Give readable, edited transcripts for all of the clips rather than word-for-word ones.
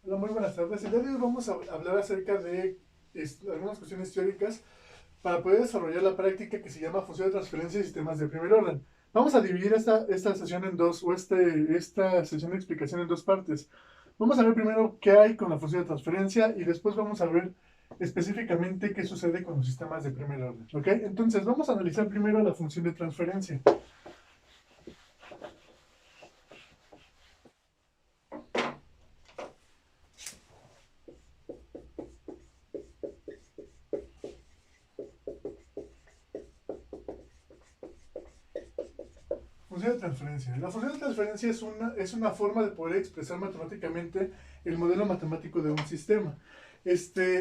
Hola, muy buenas tardes. El día de hoy vamos a hablar acerca de algunas cuestiones teóricas para poder desarrollar la práctica que se llama función de transferencia y sistemas de primer orden. Vamos a dividir esta sesión en dos, esta sesión de explicación en dos partes. Vamos a ver primero qué hay con la función de transferencia y después vamos a ver específicamente qué sucede con los sistemas de primer orden. ¿Ok? Entonces, vamos a analizar primero la función de transferencia. Función de transferencia. La función de transferencia es una forma de poder expresar matemáticamente el modelo matemático de un sistema.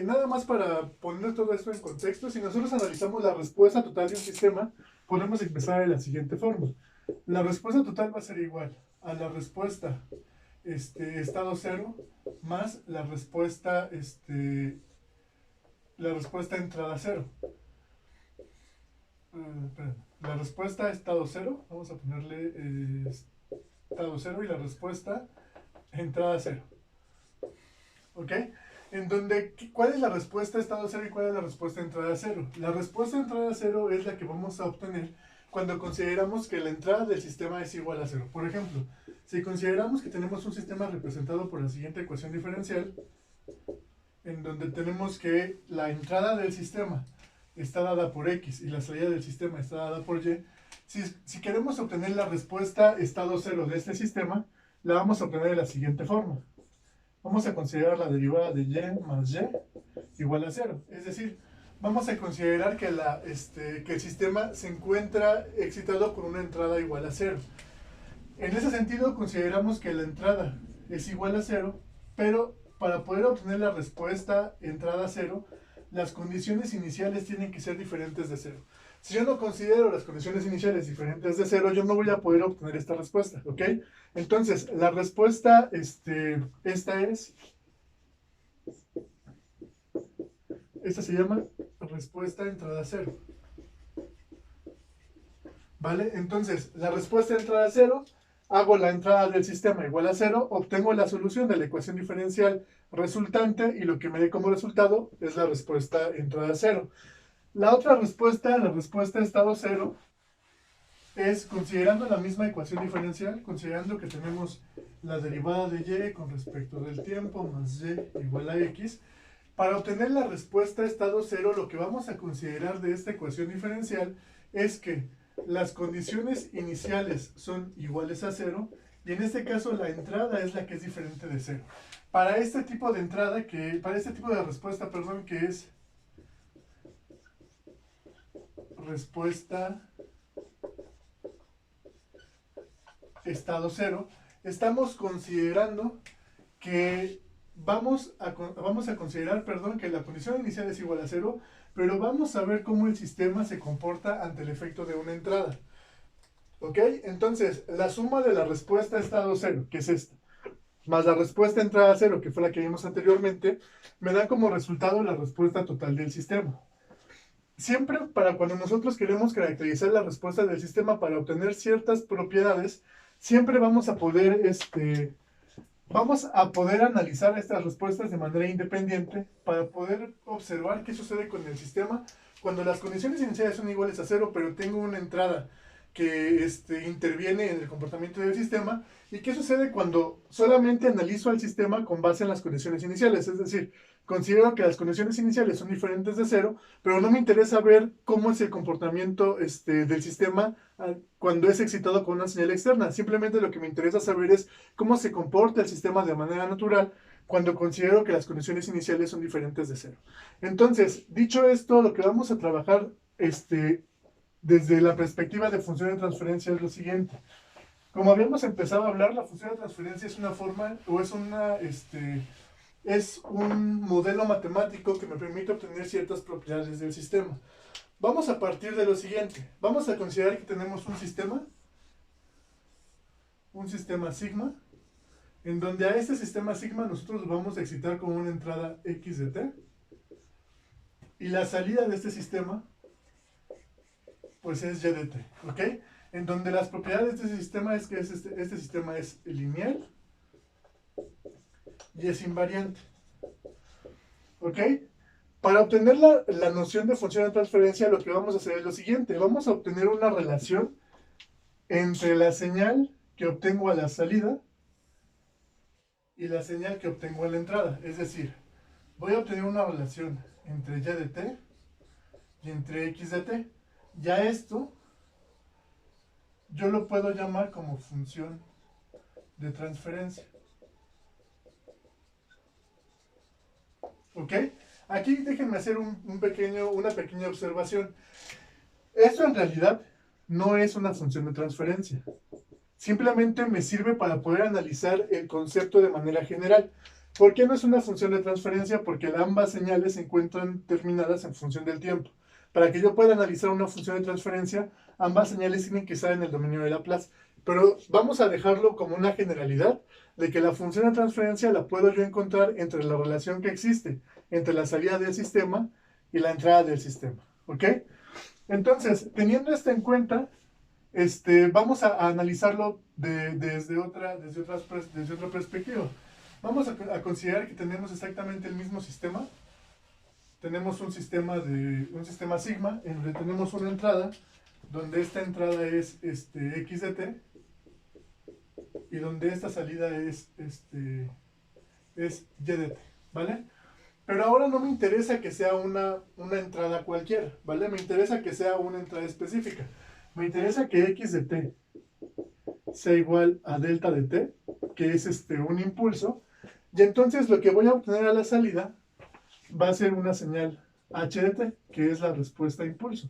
Nada más para poner todo esto en contexto, si nosotros analizamos la respuesta total de un sistema, podemos expresar de la siguiente forma. La respuesta total va a ser igual a la respuesta estado cero más la respuesta entrada cero. La respuesta estado cero, vamos a ponerle estado cero y la respuesta entrada cero. ¿Ok? En donde, ¿cuál es la respuesta estado cero y cuál es la respuesta entrada cero? La respuesta entrada cero es la que vamos a obtener cuando consideramos que la entrada del sistema es igual a cero. Por ejemplo, si consideramos que tenemos un sistema representado por la siguiente ecuación diferencial, en donde tenemos que la entrada del sistema está dada por X y la salida del sistema está dada por Y, si queremos obtener la respuesta estado cero de este sistema, la vamos a obtener de la siguiente forma. Vamos a considerar la derivada de Y más Y igual a cero. Es decir, vamos a considerar que el sistema se encuentra excitado con una entrada igual a cero. En ese sentido, consideramos que la entrada es igual a cero, pero para poder obtener la respuesta entrada cero, las condiciones iniciales tienen que ser diferentes de cero. Si yo no considero las condiciones iniciales diferentes de cero, yo no voy a poder obtener esta respuesta, ¿ok? Entonces, la respuesta, esta se llama respuesta entrada cero, ¿vale? Entonces, la respuesta entrada cero, hago la entrada del sistema igual a cero, obtengo la solución de la ecuación diferencial resultante y lo que me dé como resultado es la respuesta entrada cero. La otra respuesta, la respuesta estado cero, es considerando la misma ecuación diferencial, considerando que tenemos la derivada de y con respecto del tiempo más y igual a x. Para obtener la respuesta estado cero, lo que vamos a considerar de esta ecuación diferencial es que las condiciones iniciales son iguales a cero y en este caso la entrada es la que es diferente de cero. Para este tipo de para este tipo de respuesta, perdón, que es respuesta estado cero, estamos considerando que vamos a considerar, perdón, que la condición inicial es igual a cero, pero vamos a ver cómo el sistema se comporta ante el efecto de una entrada. ¿Ok? Entonces, la suma de la respuesta estado cero, que es esta, más la respuesta entrada cero, que fue la que vimos anteriormente, me da como resultado la respuesta total del sistema. Siempre para cuando nosotros queremos caracterizar la respuesta del sistema para obtener ciertas propiedades, siempre vamos a poder analizar estas respuestas de manera independiente para poder observar qué sucede con el sistema cuando las condiciones iniciales son iguales a cero, pero tengo una entrada que interviene en el comportamiento del sistema, y qué sucede cuando solamente analizo al sistema con base en las condiciones iniciales. Es decir, considero que las condiciones iniciales son diferentes de cero, pero no me interesa ver cómo es el comportamiento del sistema cuando es excitado con una señal externa. Simplemente lo que me interesa saber es cómo se comporta el sistema de manera natural cuando considero que las condiciones iniciales son diferentes de cero. Entonces, dicho esto, lo que vamos a trabajar desde la perspectiva de función de transferencia es lo siguiente. Como habíamos empezado a hablar, la función de transferencia es una forma o es un modelo matemático que me permite obtener ciertas propiedades del sistema. Vamos a partir de lo siguiente. Vamos a considerar que tenemos un sistema sigma, en donde a este sistema sigma nosotros lo vamos a excitar con una entrada x de t, y la salida de este sistema pues es y de t, ¿ok? En donde las propiedades de este sistema es que este sistema es lineal y es invariante. ¿Ok? Para obtener la noción de función de transferencia, lo que vamos a hacer es lo siguiente. Vamos a obtener una relación entre la señal que obtengo a la salida y la señal que obtengo a la entrada. Es decir, voy a obtener una relación entre y de t y entre x de t. Ya esto yo lo puedo llamar como función de transferencia. ¿Ok? Aquí déjenme hacer una pequeña observación. Esto en realidad no es una función de transferencia. Simplemente me sirve para poder analizar el concepto de manera general. ¿Por qué no es una función de transferencia? Porque ambas señales se encuentran terminadas en función del tiempo. Para que yo pueda analizar una función de transferencia, ambas señales tienen que estar en el dominio de Laplace. Pero vamos a dejarlo como una generalidad de que la función de transferencia la puedo yo encontrar entre la relación que existe entre la salida del sistema y la entrada del sistema. ¿Ok? Entonces, teniendo esto en cuenta, vamos a analizarlo desde otra perspectiva. Vamos a considerar que tenemos exactamente el mismo sistema. Tenemos un sistema sigma, en donde tenemos una entrada, donde esta entrada es x de t, y donde esta salida es y de t, ¿vale? Pero ahora no me interesa que sea una entrada cualquiera, ¿vale? Me interesa que sea una entrada específica. Me interesa que x de t sea igual a delta de t, que es un impulso. Y entonces lo que voy a obtener a la salida va a ser una señal h de t, que es la respuesta a impulso.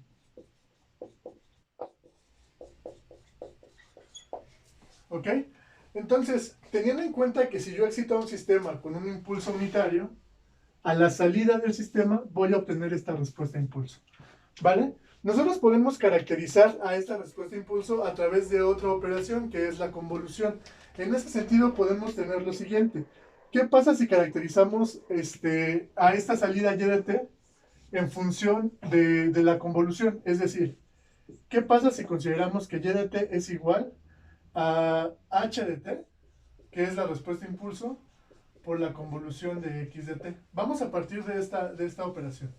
¿Ok? Entonces, teniendo en cuenta que si yo excito a un sistema con un impulso unitario, a la salida del sistema voy a obtener esta respuesta a impulso. ¿Vale? Nosotros podemos caracterizar a esta respuesta a impulso a través de otra operación, que es la convolución. En este sentido podemos tener lo siguiente. ¿Qué pasa si caracterizamos a esta salida y de t en función de la convolución? Es decir, ¿qué pasa si consideramos que y de t es igual a h de t, que es la respuesta a impulso, por la convolución de x de t? Vamos a partir de esta operación.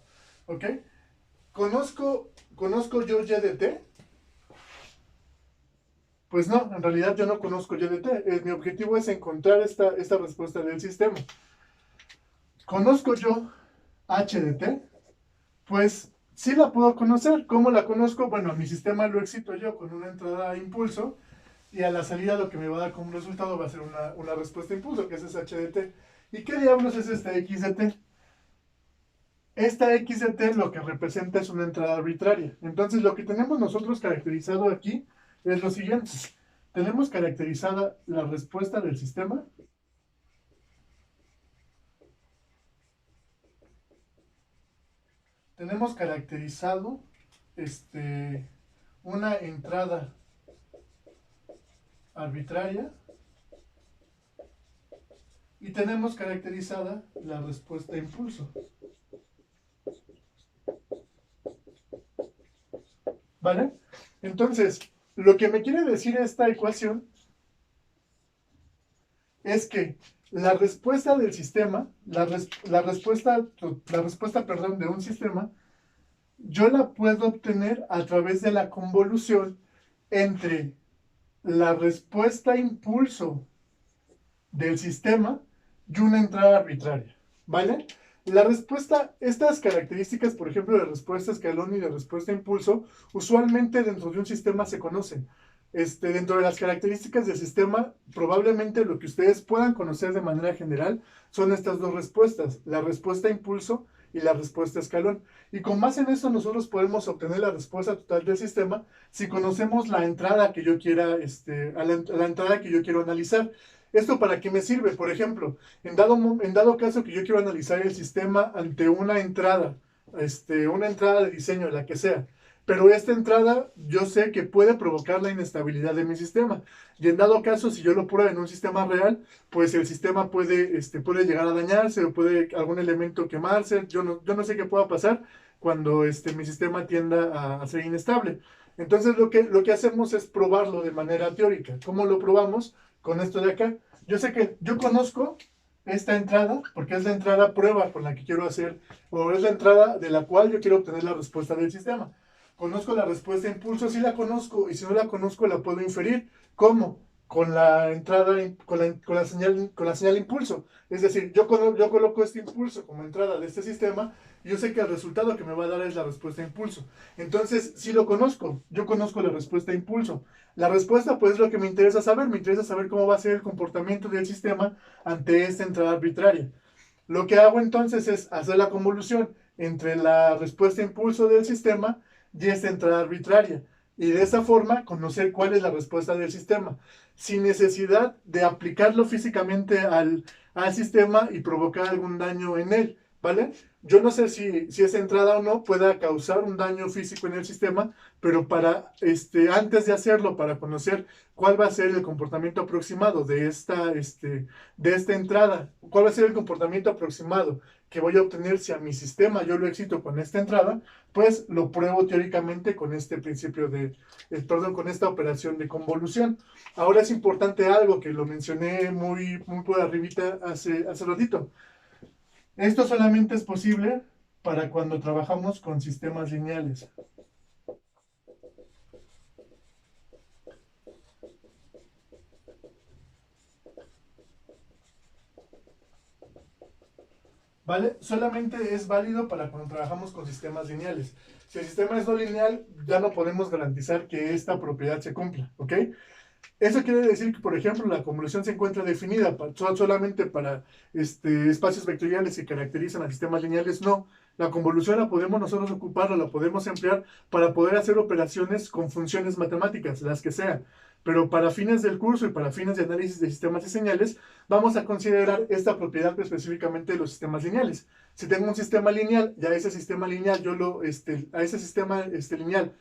¿Ok? ¿Conozco yo y de t? Pues no, en realidad yo no conozco y de t. Mi objetivo es encontrar esta respuesta del sistema. ¿Conozco yo h de t? Pues sí la puedo conocer. ¿Cómo la conozco? Bueno, mi sistema lo excito yo con una entrada a impulso, y a la salida lo que me va a dar como resultado va a ser una respuesta a impulso, que es esa h de t. ¿Y qué diablos es esta x de t? Esta x de t lo que representa es una entrada arbitraria. Entonces lo que tenemos nosotros caracterizado aquí es lo siguiente. Tenemos caracterizada la respuesta del sistema. Tenemos caracterizado una entrada arbitraria. Y tenemos caracterizada la respuesta a impulso. ¿Vale? Entonces, lo que me quiere decir esta ecuación es que la respuesta del sistema, la respuesta, perdón, de un sistema, yo la puedo obtener a través de la convolución entre la respuesta a impulso del sistema y una entrada arbitraria, ¿vale? La respuesta, estas características, por ejemplo, de respuesta a escalón y de respuesta a impulso, usualmente dentro de un sistema se conocen. Dentro de las características del sistema, probablemente lo que ustedes puedan conocer de manera general son estas dos respuestas, la respuesta a impulso y la respuesta a escalón. Y con base en eso nosotros podemos obtener la respuesta total del sistema si conocemos la entrada que yo quiera, la entrada que yo quiero analizar. ¿Esto para qué me sirve? Por ejemplo, en dado caso que yo quiero analizar el sistema ante una entrada de diseño, la que sea, pero esta entrada yo sé que puede provocar la inestabilidad de mi sistema. Y en dado caso, si yo lo pruebo en un sistema real, pues el sistema puede llegar a dañarse, o puede algún elemento quemarse. Yo no sé qué pueda pasar cuando mi sistema tienda a ser inestable. Entonces lo que hacemos es probarlo de manera teórica. ¿Cómo lo probamos? Con esto de acá. Yo sé que yo conozco esta entrada, porque es la entrada prueba con la que quiero hacer, o es la entrada de la cual yo quiero obtener la respuesta del sistema. Conozco la respuesta de impulso, sí la conozco, y si no la conozco la puedo inferir. ¿Cómo? Con la entrada, con la señal impulso. Es decir, yo coloco este impulso como entrada de este sistema, y yo sé que el resultado que me va a dar es la respuesta de impulso. Entonces, sí lo conozco, yo conozco la respuesta de impulso. La respuesta, pues, es lo que me interesa saber cómo va a ser el comportamiento del sistema ante esta entrada arbitraria. Lo que hago entonces es hacer la convolución entre la respuesta de impulso del sistema y esta entrada arbitraria. Y de esa forma conocer cuál es la respuesta del sistema, sin necesidad de aplicarlo físicamente al sistema y provocar algún daño en él, ¿vale? Yo no sé si esa entrada o no pueda causar un daño físico en el sistema, pero antes de hacerlo, para conocer cuál va a ser el comportamiento aproximado de esta entrada, cuál va a ser el comportamiento aproximado que voy a obtener si a mi sistema yo lo excito con esta entrada, pues lo pruebo teóricamente con este principio con esta operación de convolución. Ahora es importante algo que lo mencioné muy por arribita hace ratito. Esto solamente es posible para cuando trabajamos con sistemas lineales. ¿Vale? Solamente es válido para cuando trabajamos con sistemas lineales. Si el sistema es no lineal, ya no podemos garantizar que esta propiedad se cumpla, ¿ok? Eso quiere decir que, por ejemplo, la convolución se encuentra definida solamente para espacios vectoriales que caracterizan a sistemas lineales. No, la convolución la podemos nosotros ocupar o la podemos emplear para poder hacer operaciones con funciones matemáticas, las que sean. Pero para fines del curso y para fines de análisis de sistemas y señales, vamos a considerar esta propiedad específicamente de los sistemas lineales. Si tengo un sistema lineal, ya ese sistema lineal, a ese sistema lineal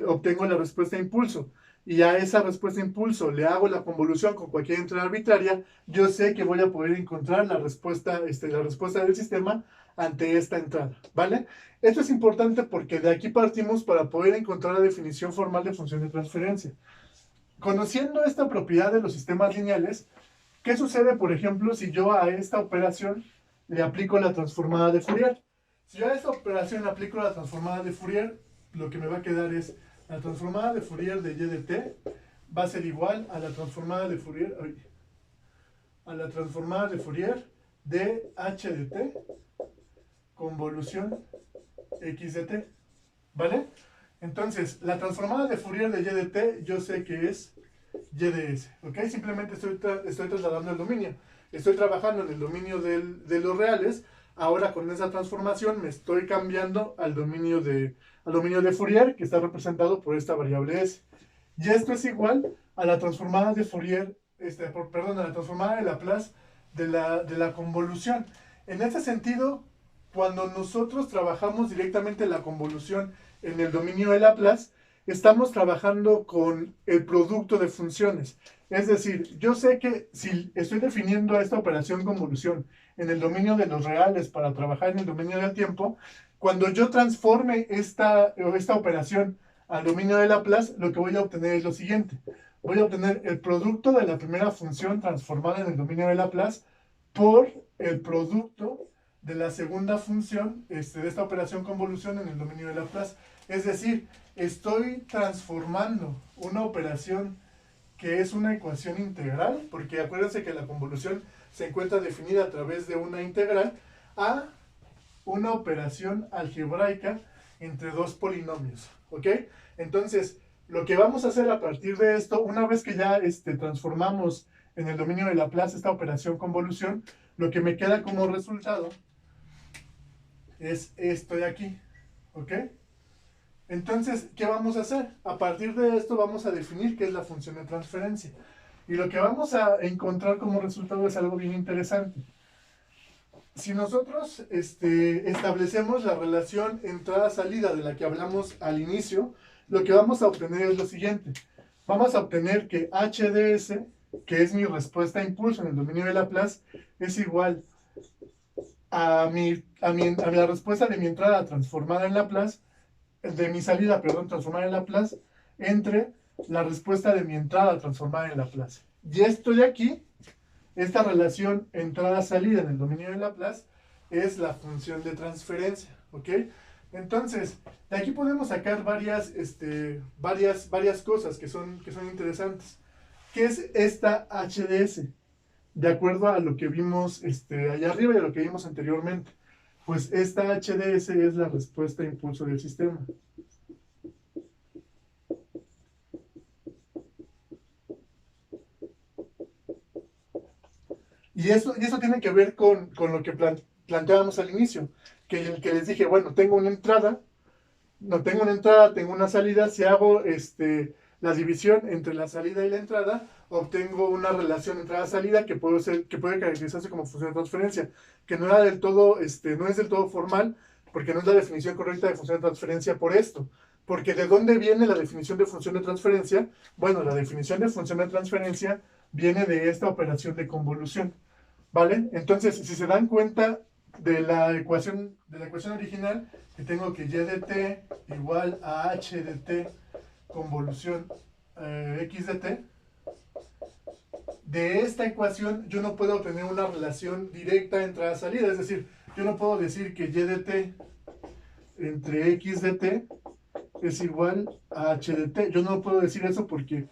obtengo la respuesta de impulso, y a esa respuesta de impulso le hago la convolución con cualquier entrada arbitraria, yo sé que voy a poder encontrar la respuesta del sistema ante esta entrada, ¿vale? Esto es importante porque de aquí partimos para poder encontrar la definición formal de función de transferencia. Conociendo esta propiedad de los sistemas lineales, ¿qué sucede, por ejemplo, si yo a esta operación le aplico la transformada de Fourier? Si yo a esta operación le aplico la transformada de Fourier, lo que me va a quedar es la transformada de Fourier de y de t va a ser igual a la transformada de Fourier, de h de t convolución x de t, ¿vale? Entonces, la transformada de Fourier de y de t yo sé que es y de s, ¿ok? Simplemente estoy trasladando el dominio. Estoy trabajando en el dominio de los reales. Ahora con esa transformación me estoy cambiando al dominio de Fourier, que está representado por esta variable s. Y esto es igual a la transformada de Fourier, a la transformada de Laplace de la convolución. En este sentido, cuando nosotros trabajamos directamente la convolución en el dominio de Laplace, estamos trabajando con el producto de funciones. Es decir, yo sé que si estoy definiendo esta operación convolución en el dominio de los reales para trabajar en el dominio del tiempo, cuando yo transforme esta operación al dominio de Laplace, lo que voy a obtener es lo siguiente. Voy a obtener el producto de la primera función transformada en el dominio de Laplace por el producto de la segunda función de esta operación convolución en el dominio de Laplace. Es decir, estoy transformando una operación que es una ecuación integral, porque acuérdense que la convolución se encuentra definida a través de una integral, a una operación algebraica entre dos polinomios, ¿ok? Entonces, lo que vamos a hacer a partir de esto, una vez que ya transformamos en el dominio de Laplace esta operación convolución, lo que me queda como resultado es esto de aquí, ¿ok? Entonces, ¿qué vamos a hacer? A partir de esto vamos a definir qué es la función de transferencia. Y lo que vamos a encontrar como resultado es algo bien interesante. Si nosotros establecemos la relación entrada-salida de la que hablamos al inicio, lo que vamos a obtener es lo siguiente. Vamos a obtener que h de s, que es mi respuesta a impulso en el dominio de Laplace, es igual a la respuesta de mi entrada transformada en Laplace, de mi salida, perdón, transformada en Laplace, entre la respuesta de mi entrada transformada en Laplace. Y esto de aquí esta relación entrada-salida en el dominio de Laplace es la función de transferencia, ¿ok? Entonces, de aquí podemos sacar varias cosas que son interesantes. ¿Qué es esta HDS? De acuerdo a lo que vimos allá arriba y a lo que vimos anteriormente. Pues esta HDS es la respuesta a impulso del sistema. Y eso tiene que ver con lo que planteábamos al inicio, que les dije, bueno, tengo una entrada, no tengo una entrada, tengo una salida, si hago la división entre la salida y la entrada, obtengo una relación entrada-salida que puede caracterizarse como función de transferencia, que no era del todo, no es del todo formal, porque no es la definición correcta de función de transferencia por esto. Porque ¿de dónde viene la definición de función de transferencia? Bueno, la definición de función de transferencia viene de esta operación de convolución, ¿vale? Entonces, si se dan cuenta de la ecuación original, que tengo que y de t igual a h de t convolución x de t, de esta ecuación yo no puedo obtener una relación directa entrada-salida, es decir, yo no puedo decir que y de t entre x de t es igual a h de t. Yo no puedo decir eso porque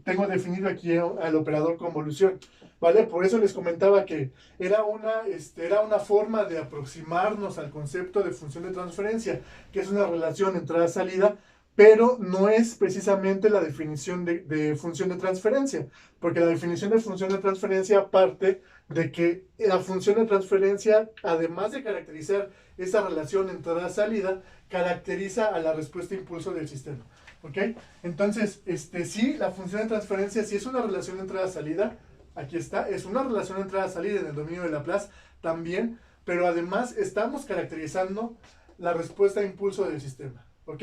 tengo definido aquí al operador convolución, ¿vale? Por eso les comentaba que era una forma de aproximarnos al concepto de función de transferencia, que es una relación entrada-salida, pero no es precisamente la definición de función de transferencia, porque la definición de función de transferencia parte de que la función de transferencia, además de caracterizar esa relación entrada-salida, caracteriza a la respuesta impulso del sistema. ¿Ok? Entonces, sí, la función de transferencia, si es una relación entrada-salida, aquí está, es una relación entrada-salida en el dominio de Laplace también, pero además estamos caracterizando la respuesta a impulso del sistema. ¿Ok?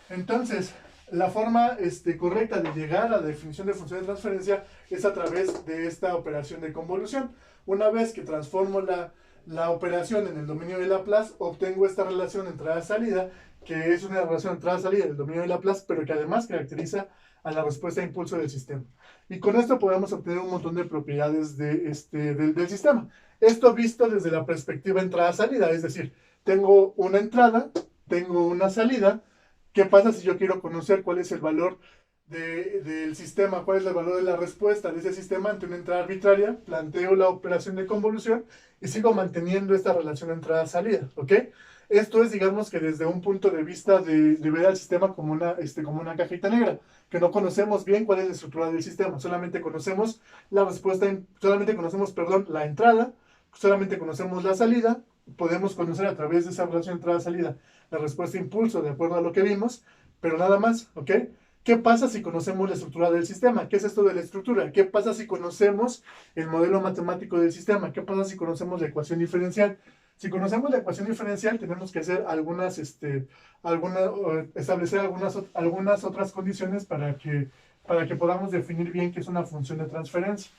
Entonces, la forma correcta de llegar a la definición de función de transferencia es a través de esta operación de convolución. Una vez que transformo la operación en el dominio de Laplace, obtengo esta relación entrada-salida, que es una relación entrada-salida del dominio de Laplace, pero que además caracteriza a la respuesta a impulso del sistema. Y con esto podemos obtener un montón de propiedades del sistema. Esto visto desde la perspectiva entrada-salida, es decir, tengo una entrada, tengo una salida. ¿Qué pasa si yo quiero conocer cuál es el valor del sistema, cuál es el valor de la respuesta de ese sistema ante una entrada arbitraria? Planteo la operación de convolución y sigo manteniendo esta relación entrada-salida, ¿ok? Esto es, digamos que desde un punto de vista de ver al sistema como una cajita negra, que no conocemos bien cuál es la estructura del sistema, solamente conocemos la respuesta, solamente conocemos, perdón, la entrada, solamente conocemos la salida, podemos conocer a través de esa relación entrada-salida la respuesta impulso de acuerdo a lo que vimos, pero nada más, ¿ok? ¿Qué pasa si conocemos la estructura del sistema? ¿Qué es esto de la estructura? ¿Qué pasa si conocemos el modelo matemático del sistema? ¿Qué pasa si conocemos la ecuación diferencial? Si conocemos la ecuación diferencial, tenemos que hacer establecer algunas otras condiciones para que podamos definir bien qué es una función de transferencia.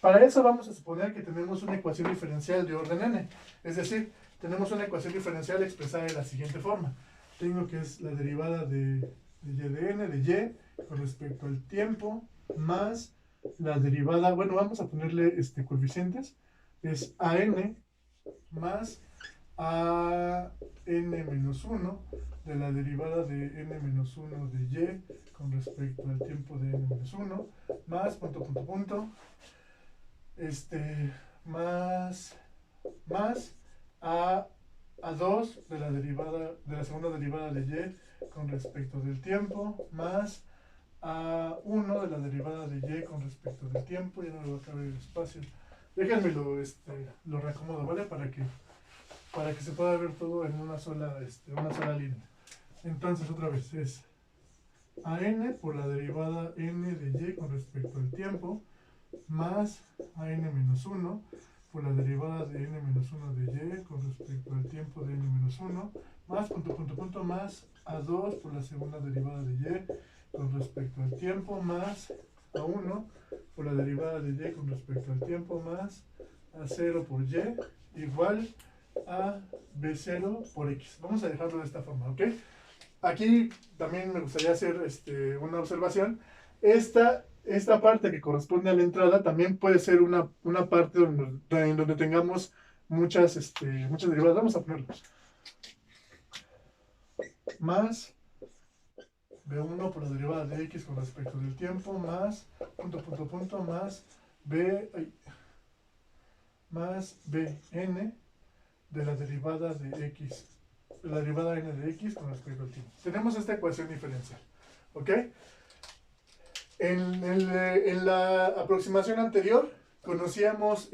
Para eso vamos a suponer que tenemos una ecuación diferencial de orden n, es decir, tenemos una ecuación diferencial expresada de la siguiente forma. Tengo que es la derivada de y de n de y con respecto al tiempo más la derivada, bueno, vamos a ponerle coeficientes, es an más a n menos 1 de la derivada de n menos 1 de y con respecto al tiempo de n menos 1 más punto punto punto más a 2 de la segunda derivada de y con respecto del tiempo, más a 1 de la derivada de y con respecto del tiempo. Ya no le va a caber el espacio. Déjenme lo reacomodo, ¿vale? Para que se pueda ver todo en una sola línea. Entonces, otra vez, es a n por la derivada n de y con respecto al tiempo, más a n menos 1 por la derivada de n menos 1 de y con respecto al tiempo de n menos 1, más punto punto punto más a 2 por la segunda derivada de y con respecto al tiempo, más a 1 por la derivada de y con respecto al tiempo, más a 0 por y igual a b0 por x. Vamos a dejarlo de esta forma, ¿ok? Aquí también me gustaría hacer una observación. Esta esta parte que corresponde a la entrada también puede ser una parte donde tengamos muchas derivadas. Vamos a ponerlo. Más B1 por la derivada de X con respecto del tiempo, más punto, más más Bn de la derivada de X, de la derivada n de X con respecto al tiempo. Tenemos esta ecuación diferencial, ¿ok? En la aproximación anterior conocíamos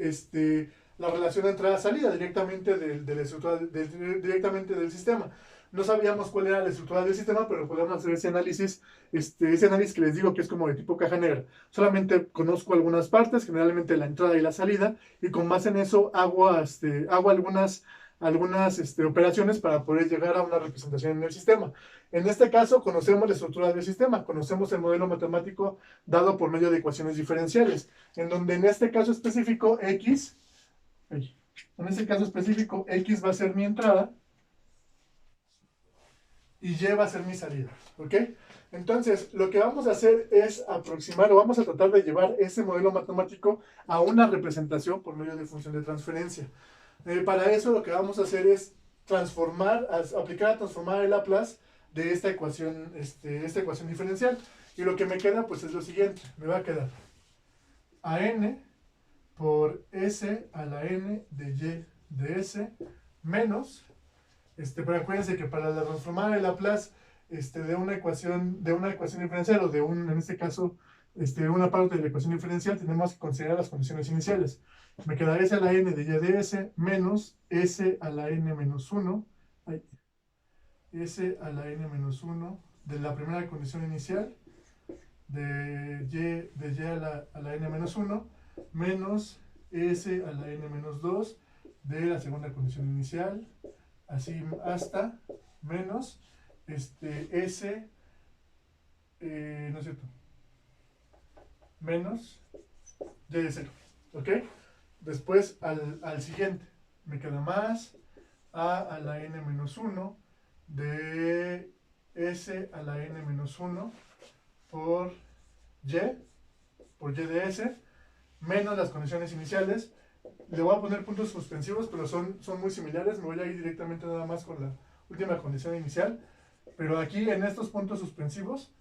la relación de entrada-salida directamente de la estructura, directamente del sistema. No sabíamos cuál era la estructura del sistema, pero podemos hacer ese análisis que les digo que es como de tipo caja negra. Solamente conozco algunas partes, generalmente la entrada y la salida, y con base en eso hago algunas operaciones para poder llegar a una representación en el sistema. En este caso, conocemos la estructura del sistema, conocemos el modelo matemático dado por medio de ecuaciones diferenciales, en donde en este caso específico X va a ser mi entrada y Y va a ser mi salida, ¿ok? Entonces, lo que vamos a hacer es aproximar o vamos a tratar de llevar ese modelo matemático a una representación por medio de función de transferencia. Para eso lo que vamos a hacer es aplicar a transformar el Laplace de esta ecuación diferencial. Y lo que me queda pues es lo siguiente, me va a quedar a n por s a la n de y de s menos, pero acuérdense que para la transformada de Laplace de una ecuación diferencial o en este caso, una parte de la ecuación diferencial, tenemos que considerar las condiciones iniciales. Me quedará s a la n de y de s menos s a la n menos 1, s a la n menos 1 de la primera condición inicial, de y a la n menos 1, menos s a la n menos 2 de la segunda condición inicial, así hasta menos s, no es cierto, menos y de 0, ¿ok? Después al siguiente, me queda más a la n menos 1 de s a la n menos 1 por y de s, menos las condiciones iniciales. Le voy a poner puntos suspensivos, pero son muy similares. Me voy a ir directamente nada más con la última condición inicial. Pero aquí en estos puntos suspensivos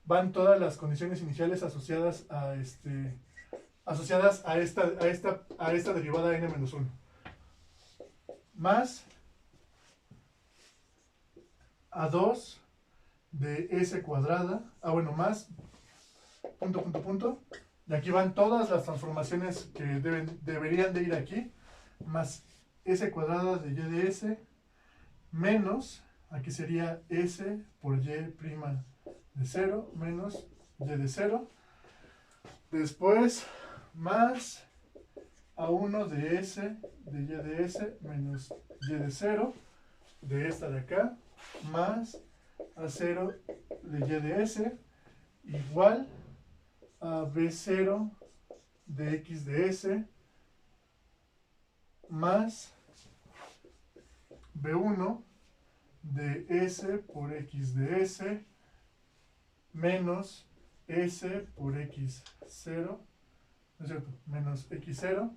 van todas las condiciones iniciales asociadas a esta derivada n-1. Más a 2 de s cuadrada. Más punto. Y aquí van todas las transformaciones que deberían de ir aquí, más s cuadrada de y de s, menos, aquí sería s por y' de 0, menos y de 0. Después, más a 1 de s de y de s, menos y de 0, de esta de acá, más a 0 de y de s, igual a B0 de X de S más B1 de S por X de S menos S por X0, ¿no es cierto? Menos X0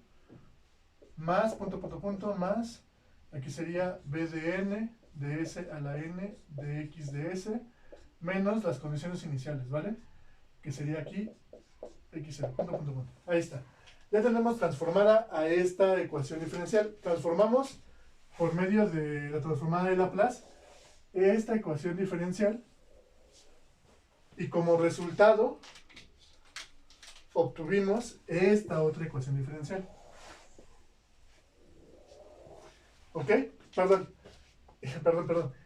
más punto, más, aquí sería B de N de S a la N de X de S menos las condiciones iniciales, ¿vale? Que sería aquí X0, punto. Ahí está. Ya tenemos transformada a esta ecuación diferencial. Transformamos por medio de la transformada de Laplace esta ecuación diferencial y como resultado obtuvimos esta otra ecuación diferencial. ¿Ok? Perdón.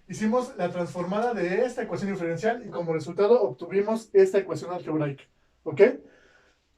Hicimos la transformada de esta ecuación diferencial y como resultado obtuvimos esta ecuación algebraica. ¿Ok?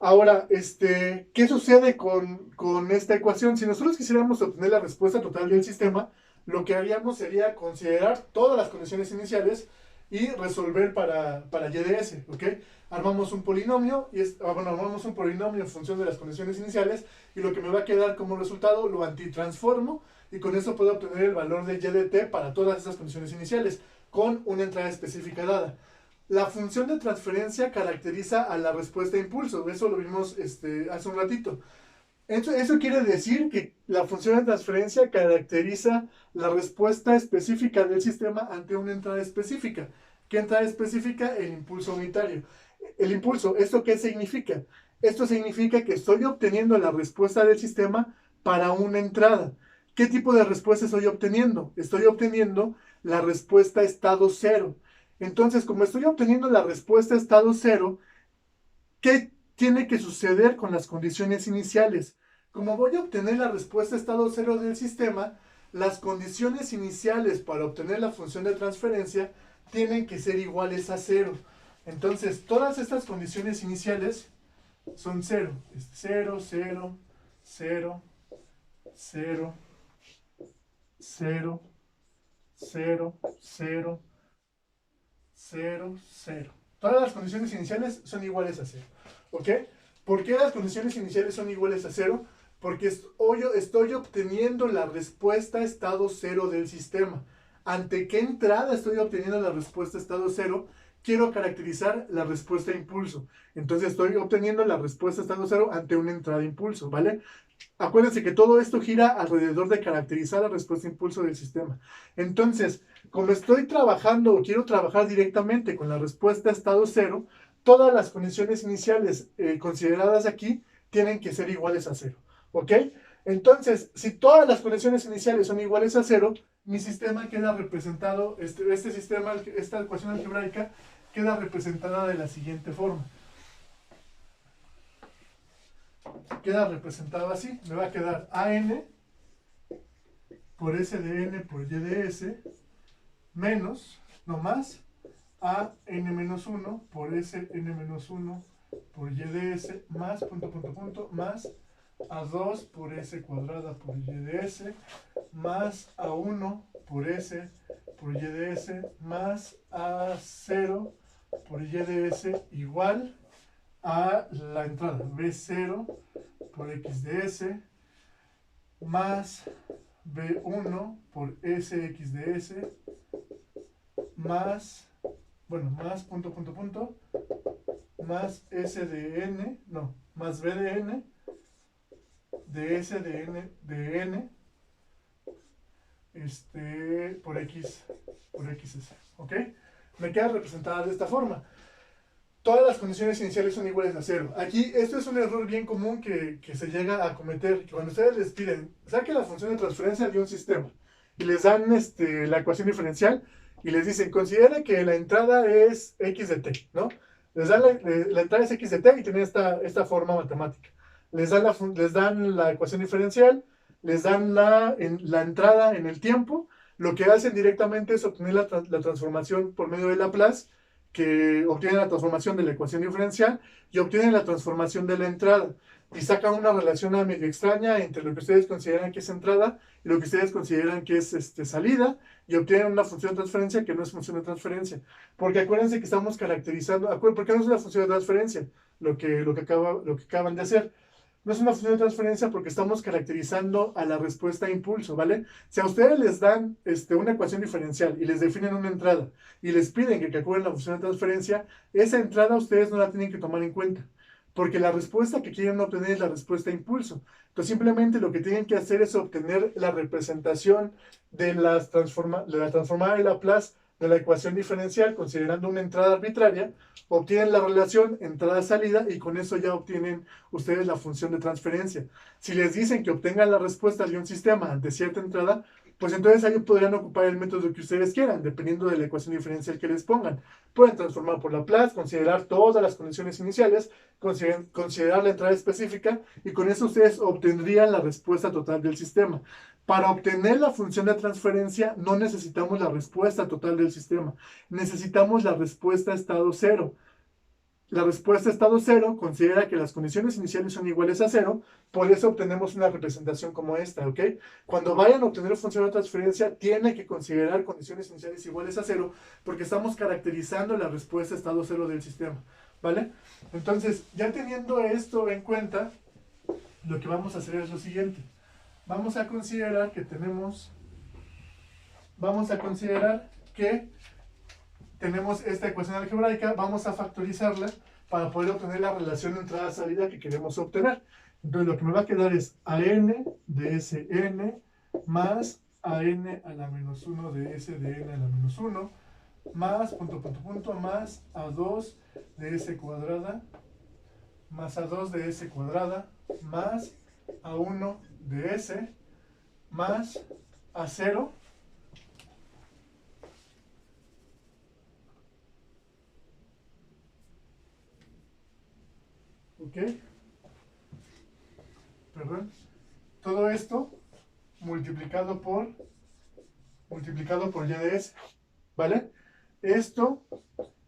Ahora, ¿qué sucede con esta ecuación? Si nosotros quisiéramos obtener la respuesta total del sistema, lo que haríamos sería considerar todas las condiciones iniciales y resolver para y de s, ¿ok? Armamos un polinomio, armamos un polinomio en función de las condiciones iniciales y lo que me va a quedar como resultado lo antitransformo y con eso puedo obtener el valor de y de t para todas esas condiciones iniciales con una entrada específica dada. La función de transferencia caracteriza a la respuesta de impulso. Eso lo vimos hace un ratito. Eso quiere decir que la función de transferencia caracteriza la respuesta específica del sistema ante una entrada específica. ¿Qué entrada específica? El impulso unitario. El impulso, ¿esto qué significa? Esto significa que estoy obteniendo la respuesta del sistema para una entrada. ¿Qué tipo de respuesta estoy obteniendo? Estoy obteniendo la respuesta estado cero. Entonces, como estoy obteniendo la respuesta estado cero, ¿qué tiene que suceder con las condiciones iniciales? Como voy a obtener la respuesta estado cero del sistema, las condiciones iniciales para obtener la función de transferencia tienen que ser iguales a cero. Entonces, todas estas condiciones iniciales son cero. 0, 0, 0, 0, 0, 0, 0, 0, 0. Todas las condiciones iniciales son iguales a 0. ¿Ok? ¿Por qué las condiciones iniciales son iguales a 0? Porque estoy obteniendo la respuesta estado 0 del sistema. ¿Ante qué entrada estoy obteniendo la respuesta estado 0? Quiero caracterizar la respuesta impulso. Entonces estoy obteniendo la respuesta estado 0 ante una entrada impulso, ¿vale? Acuérdense que todo esto gira alrededor de caracterizar la respuesta impulso del sistema. Entonces, como estoy trabajando o quiero trabajar directamente con la respuesta estado 0, todas las condiciones iniciales consideradas aquí tienen que ser iguales a 0. ¿Ok? Entonces, si todas las condiciones iniciales son iguales a 0, mi sistema queda representado, esta ecuación algebraica queda representada de la siguiente forma. Queda representado así. Me va a quedar AN por S de N por Y de S menos, no más, AN-1 por SN-1 por Y de S más, más A2 por S cuadrada por Y de S más A1 por S por Y de S más A0 por Y de S igual a la entrada B0 por X de S más B1 por SX de S más, más más S de N, no, más B de N, de S de N, de N, por XS, ¿ok? Me queda representada de esta forma. Todas las condiciones iniciales son iguales a 0. Aquí, esto es un error bien común que se llega a cometer. Cuando ustedes les piden, saquen la función de transferencia de un sistema y les dan la ecuación diferencial y les dicen, considere que la entrada es x de t, ¿no? Les dan la entrada es x de t y tiene esta forma matemática. Les dan la ecuación diferencial, les dan la entrada en el tiempo. Lo que hacen directamente es obtener la transformación por medio de Laplace, que obtienen la transformación de la ecuación diferencial y obtienen la transformación de la entrada. Y sacan una relación medio extraña entre lo que ustedes consideran que es entrada y lo que ustedes consideran que es salida, y obtienen una función de transferencia que no es función de transferencia. Porque acuérdense que estamos caracterizando, ¿por qué no es una función de transferencia? Lo que acaban de hacer. No es una función de transferencia porque estamos caracterizando a la respuesta a impulso, ¿vale? Si a ustedes les dan una ecuación diferencial y les definen una entrada y les piden que calculen la función de transferencia, esa entrada ustedes no la tienen que tomar en cuenta, porque la respuesta que quieren obtener es la respuesta a impulso. Entonces simplemente lo que tienen que hacer es obtener la representación de la transformada de Laplace de la ecuación diferencial considerando una entrada arbitraria, obtienen la relación entrada-salida y con eso ya obtienen ustedes la función de transferencia. Si les dicen que obtengan la respuesta de un sistema ante cierta entrada, pues entonces ahí podrían ocupar el método que ustedes quieran, dependiendo de la ecuación diferencial que les pongan. Pueden transformar por Laplace, considerar todas las condiciones iniciales, considerar la entrada específica y con eso ustedes obtendrían la respuesta total del sistema. Para obtener la función de transferencia no necesitamos la respuesta total del sistema, necesitamos la respuesta estado cero. La respuesta estado cero considera que las condiciones iniciales son iguales a 0, por eso obtenemos una representación como esta, ¿ok? Cuando vayan a obtener función de transferencia, tiene que considerar condiciones iniciales iguales a 0, porque estamos caracterizando la respuesta estado cero del sistema, ¿vale? Entonces, ya teniendo esto en cuenta, lo que vamos a hacer es lo siguiente. Vamos a considerar que tenemos esta ecuación algebraica, vamos a factorizarla para poder obtener la relación de entrada-salida que queremos obtener. Entonces lo que me va a quedar es AN de SN más AN a la menos 1 de S de N a la menos 1 más más A2 de S cuadrada más A2 de S cuadrada más A1 de S más A0 ¿ok? Perdón. Todo esto multiplicado por y de S, ¿vale? Esto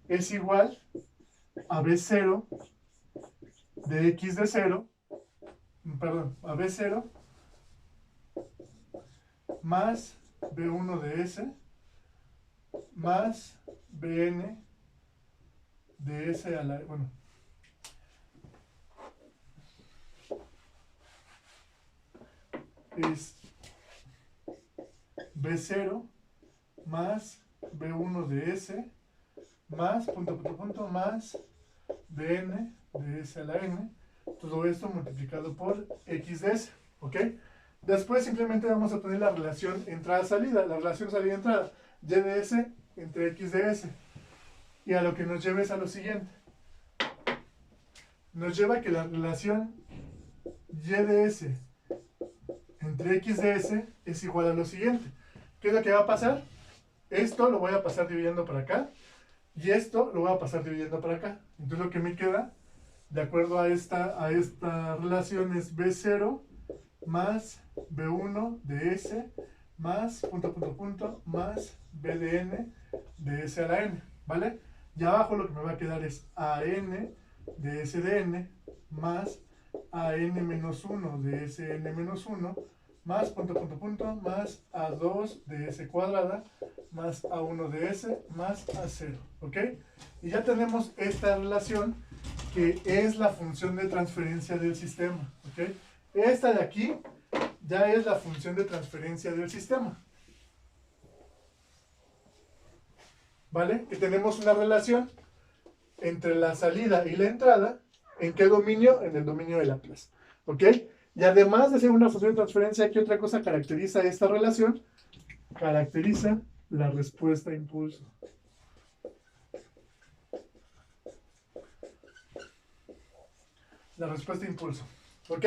es igual a B0 de X de 0, perdón, a B0 más B1 de S más Bn de S a la, bueno, es B0 más B1 de S más más Bn de S a la N, todo esto multiplicado por X de S, ¿ok? Después simplemente vamos a obtener la relación entrada-salida, la relación salida-entrada, Y de S entre X de S, y a lo que nos lleva es a lo siguiente. Nos lleva a que la relación Y de S entre X de S es igual a lo siguiente. ¿Qué es lo que va a pasar? Esto lo voy a pasar dividiendo para acá, y esto lo voy a pasar dividiendo para acá. Entonces lo que me queda, de acuerdo a esta relación, es B0 más B1 de S más más B de N de S a la N, ¿vale? Y abajo lo que me va a quedar es AN de S de N más AN menos 1 de SN menos 1 más más A2 de S cuadrada más A1 de S más A0, ¿ok? Y ya tenemos esta relación que es la función de transferencia del sistema, ¿ok? Esta de aquí ya es la función de transferencia del sistema, ¿vale? Que tenemos una relación entre la salida y la entrada. ¿En qué dominio? En el dominio de Laplace, ¿ok? Y además de ser una función de transferencia, ¿qué otra cosa caracteriza esta relación? Caracteriza la respuesta a impulso. La respuesta a impulso, ¿ok?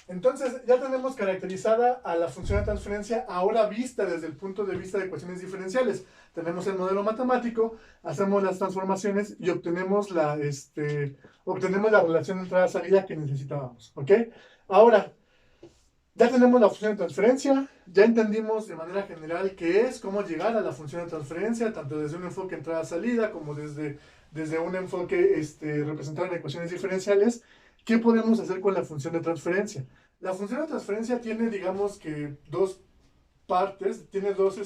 Entonces ya tenemos caracterizada a la función de transferencia, ahora vista desde el punto de vista de ecuaciones diferenciales. Tenemos el modelo matemático, hacemos las transformaciones y obtenemos la relación de entrada-salida que necesitábamos, ¿ok? Ahora, ya tenemos la función de transferencia, ya entendimos de manera general qué es, cómo llegar a la función de transferencia, tanto desde un enfoque entrada-salida como desde un enfoque representado en ecuaciones diferenciales. ¿Qué podemos hacer con la función de transferencia? La función de transferencia tiene, digamos que, dos partes, tiene dos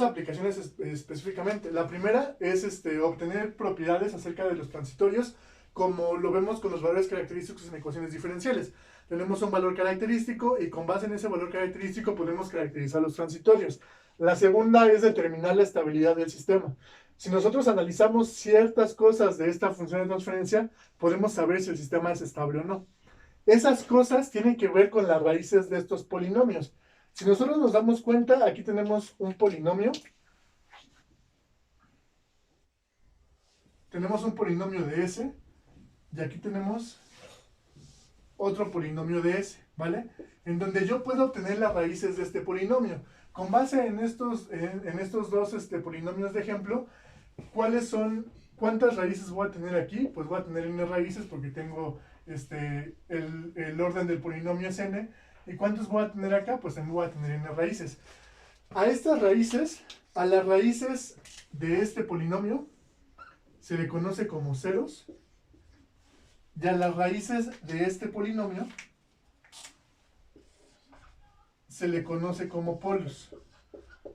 aplicaciones específicamente. La primera es obtener propiedades acerca de los transitorios, como lo vemos con los valores característicos en ecuaciones diferenciales. Tenemos un valor característico y con base en ese valor característico podemos caracterizar los transitorios. La segunda es determinar la estabilidad del sistema. Si nosotros analizamos ciertas cosas de esta función de transferencia, podemos saber si el sistema es estable o no. Esas cosas tienen que ver con las raíces de estos polinomios. Si nosotros nos damos cuenta, aquí tenemos un polinomio. Tenemos un polinomio de S, y aquí tenemos otro polinomio de S, ¿vale? En donde yo puedo obtener las raíces de este polinomio. Con base en estos dos polinomios de ejemplo, ¿cuántas raíces voy a tener aquí? Pues voy a tener n raíces porque tengo el orden del polinomio es n. ¿Y cuántos voy a tener acá? Pues también voy a tener n raíces. A estas raíces, a las raíces de este polinomio, se le conoce como ceros. Y a las raíces de este polinomio se le conoce como polos,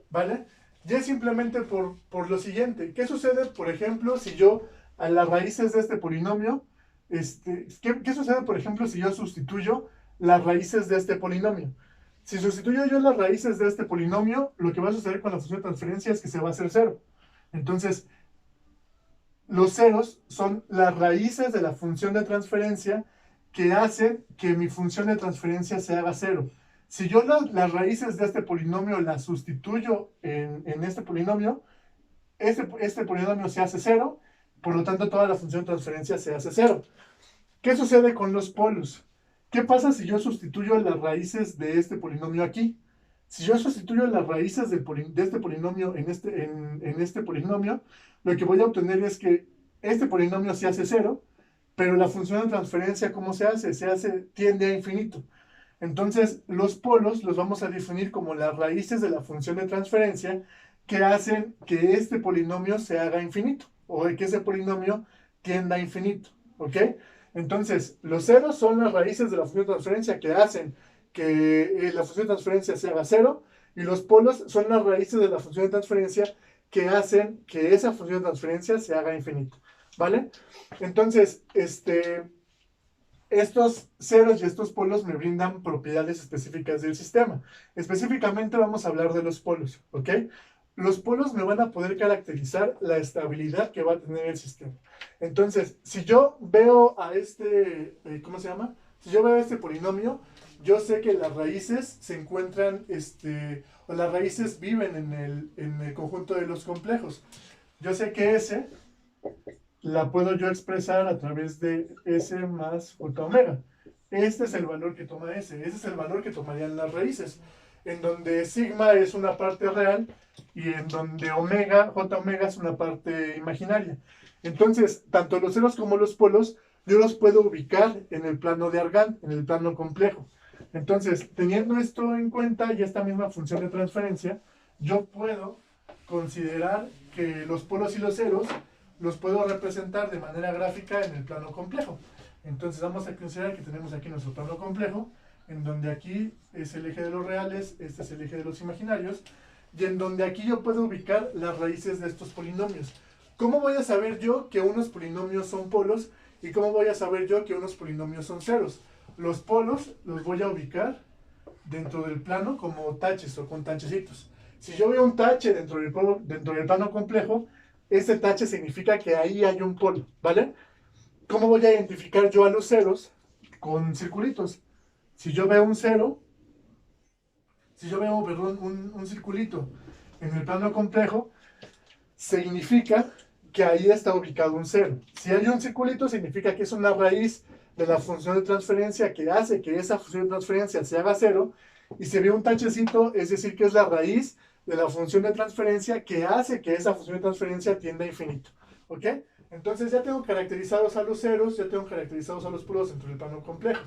¿vale? Y es simplemente por lo siguiente. ¿Qué sucede, por ejemplo, si yo a las raíces de este polinomio, ¿qué sucede, por ejemplo, si yo sustituyo las raíces de este polinomio? Si sustituyo yo las raíces de este polinomio, lo que va a suceder con la función de transferencia es que se va a hacer cero. Entonces, los ceros son las raíces de la función de transferencia que hacen que mi función de transferencia se haga cero. Si yo las raíces de este polinomio las sustituyo en este polinomio, este polinomio se hace cero, por lo tanto toda la función de transferencia se hace cero. ¿Qué sucede con los polos? ¿Qué pasa si yo sustituyo las raíces de este polinomio aquí? Si yo sustituyo las raíces de este polinomio en este polinomio, lo que voy a obtener es que este polinomio se hace cero, pero la función de transferencia, ¿cómo se hace? Tiende a infinito. Entonces, los polos los vamos a definir como las raíces de la función de transferencia que hacen que este polinomio se haga infinito, o que ese polinomio tienda a infinito, ¿ok? Entonces, los ceros son las raíces de la función de transferencia que hacen que la función de transferencia se haga cero, y los polos son las raíces de la función de transferencia que hacen que esa función de transferencia se haga infinito, ¿vale? Entonces, estos ceros y estos polos me brindan propiedades específicas del sistema. Específicamente vamos a hablar de los polos, ¿ok? Los polos me van a poder caracterizar la estabilidad que va a tener el sistema. Entonces, si yo veo a ¿cómo se llama? Si yo veo este polinomio, yo sé que las raíces se encuentran, o las raíces viven en el conjunto de los complejos. Yo sé que S la puedo yo expresar a través de S más J omega. Este es el valor que toma S. Ese es el valor que tomarían las raíces, en donde sigma es una parte real y en donde omega, J omega es una parte imaginaria. Entonces, tanto los ceros como los polos, yo los puedo ubicar en el plano de Argand, en el plano complejo. Entonces, teniendo esto en cuenta y esta misma función de transferencia, yo puedo considerar que los polos y los ceros los puedo representar de manera gráfica en el plano complejo. Entonces vamos a considerar que tenemos aquí nuestro plano complejo, en donde aquí es el eje de los reales, este es el eje de los imaginarios, y en donde aquí yo puedo ubicar las raíces de estos polinomios. ¿Cómo voy a saber yo que unos polinomios son polos y cómo voy a saber yo que unos polinomios son ceros? Los polos los voy a ubicar dentro del plano como taches o con tachecitos. Si yo veo un tache dentro del plano complejo, ese tache significa que ahí hay un polo, ¿vale? ¿Cómo voy a identificar yo a los ceros? Con circulitos. Si yo veo un cero, si yo veo, perdón, un circulito en el plano complejo, significa que ahí está ubicado un cero. Si hay un circulito, significa que es una raíz de la función de transferencia que hace que esa función de transferencia se haga cero. Y si ve un tachecito, es decir, que es la raíz de la función de transferencia que hace que esa función de transferencia tienda a infinito. ¿Ok? Entonces ya tengo caracterizados a los ceros, ya tengo caracterizados a los polos dentro del plano complejo.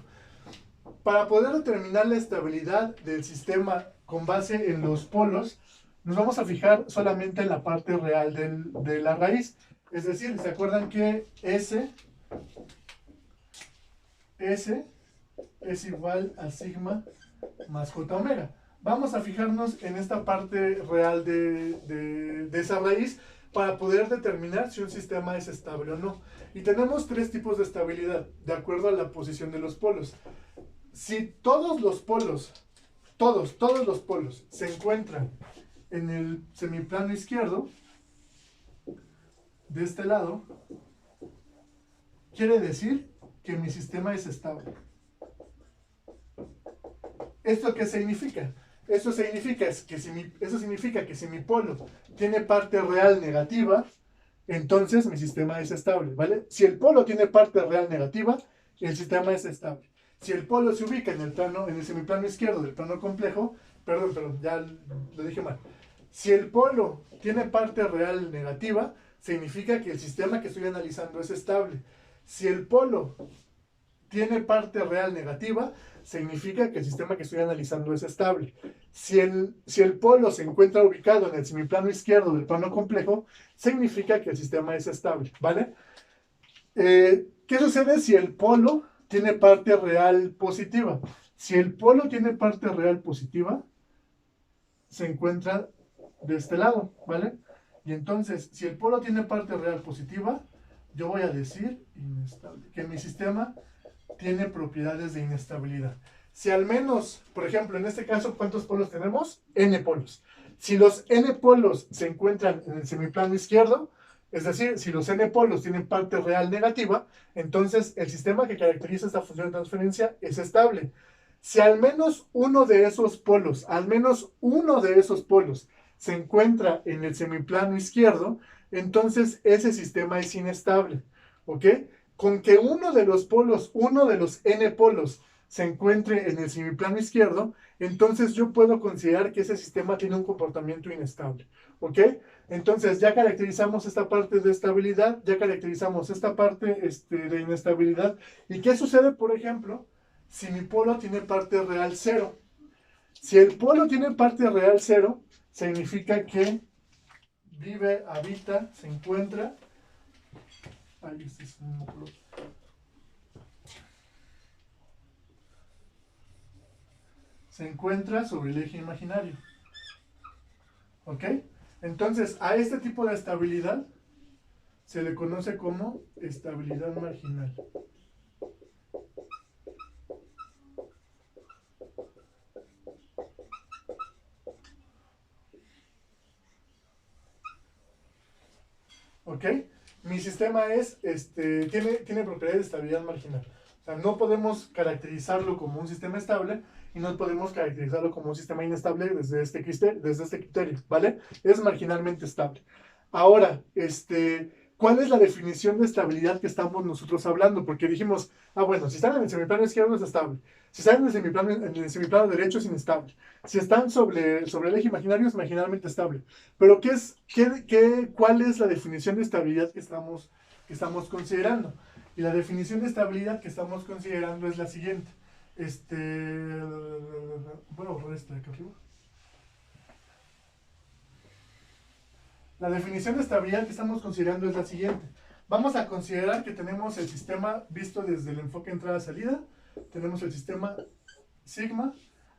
Para poder determinar la estabilidad del sistema con base en los polos, nos vamos a fijar solamente en la parte real de la raíz. Es decir, ¿se acuerdan que S es igual a sigma más J omega? Vamos a fijarnos en esta parte real de esa raíz para poder determinar si un sistema es estable o no. Y tenemos tres tipos de estabilidad, de acuerdo a la posición de los polos. Si todos los polos, todos los polos se encuentran en el semiplano izquierdo, de este lado, quiere decir que mi sistema es estable. ¿Esto qué significa? Eso significa que si mi polo tiene parte real negativa, entonces mi sistema es estable, ¿vale? Si el polo tiene parte real negativa, el sistema es estable. Si el polo se ubica en el semiplano izquierdo del plano complejo, perdón, ya lo dije mal. Si el polo tiene parte real negativa, significa que el sistema que estoy analizando es estable. Si el polo tiene parte real negativa, significa que el sistema que estoy analizando es estable. Si el polo se encuentra ubicado en el semiplano izquierdo del plano complejo, significa que el sistema es estable, ¿vale? ¿Qué sucede si el polo tiene parte real positiva? Si el polo tiene parte real positiva, se encuentra de este lado, ¿vale? Y entonces, si el polo tiene parte real positiva, yo voy a decir inestable, que mi sistema tiene propiedades de inestabilidad. Si al menos, por ejemplo, en este caso, ¿cuántos polos tenemos? N polos. Si los n polos se encuentran en el semiplano izquierdo, es decir, si los n polos tienen parte real negativa, entonces el sistema que caracteriza esta función de transferencia es estable. Si al menos uno de esos polos, se encuentra en el semiplano izquierdo, entonces ese sistema es inestable, ¿ok? Con que uno de los polos, uno de los n polos, se encuentre en el semiplano izquierdo, entonces yo puedo considerar que ese sistema tiene un comportamiento inestable, ¿ok? Entonces ya caracterizamos esta parte de estabilidad, ya caracterizamos esta parte de inestabilidad. ¿Y qué sucede, por ejemplo, si mi polo tiene parte real 0? Si el polo tiene parte real 0, significa que vive, habita, se encuentra. Ay, este es un polo. Se encuentra sobre el eje imaginario. ¿Ok? Entonces, a este tipo de estabilidad se le conoce como estabilidad marginal. ¿Ok? Mi sistema tiene propiedades de estabilidad marginal. O sea, no podemos caracterizarlo como un sistema estable y no podemos caracterizarlo como un sistema inestable desde este criterio, ¿vale? Es marginalmente estable. Ahora, ¿cuál es la definición de estabilidad que estamos nosotros hablando? Porque dijimos, bueno, si están en el semiplano izquierdo es estable. Si están en el semiplano derecho es inestable. Si están sobre el eje imaginario es marginalmente estable. Pero ¿cuál es la definición de estabilidad que estamos considerando? Y la definición de estabilidad que estamos considerando es la siguiente. Voy a borrar de acá arriba. La definición de estabilidad que estamos considerando es la siguiente. Vamos a considerar que tenemos el sistema visto desde el enfoque entrada-salida. Tenemos el sistema sigma,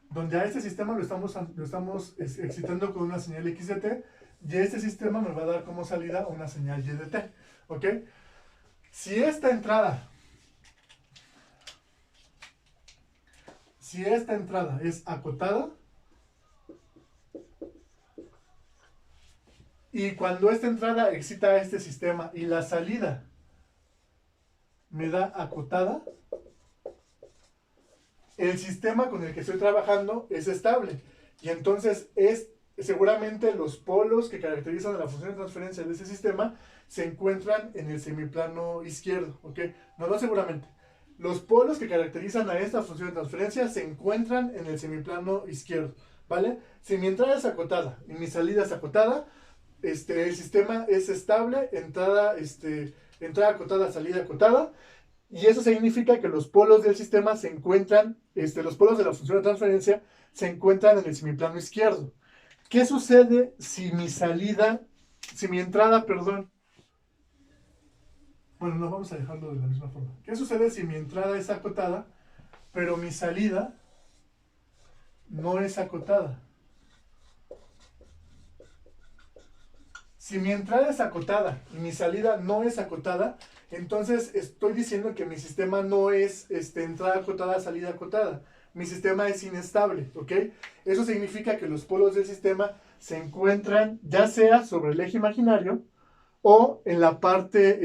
donde a este sistema lo estamos excitando con una señal x de t, y este sistema me va a dar como salida una señal y de t. ¿Ok? Si esta entrada es acotada, y cuando esta entrada excita a este sistema y la salida me da acotada, el sistema con el que estoy trabajando es estable. Y entonces seguramente los polos que caracterizan a la función de transferencia de ese sistema se encuentran en el semiplano izquierdo. ¿Ok? No seguramente. Los polos que caracterizan a esta función de transferencia se encuentran en el semiplano izquierdo. ¿Vale? Si mi entrada es acotada y mi salida es acotada, el sistema es estable, entrada acotada, salida acotada. Y eso significa que los polos del sistema se encuentran, los polos de la función de transferencia se encuentran en el semiplano izquierdo. ¿Qué sucede si mi entrada, perdón? Bueno, no, vamos a dejarlo de la misma forma. ¿Qué sucede si mi entrada es acotada, pero mi salida no es acotada? Si mi entrada es acotada y mi salida no es acotada, entonces estoy diciendo que mi sistema no es entrada acotada, salida acotada. Mi sistema es inestable, ¿ok? Eso significa que los polos del sistema se encuentran ya sea sobre el eje imaginario o en la parte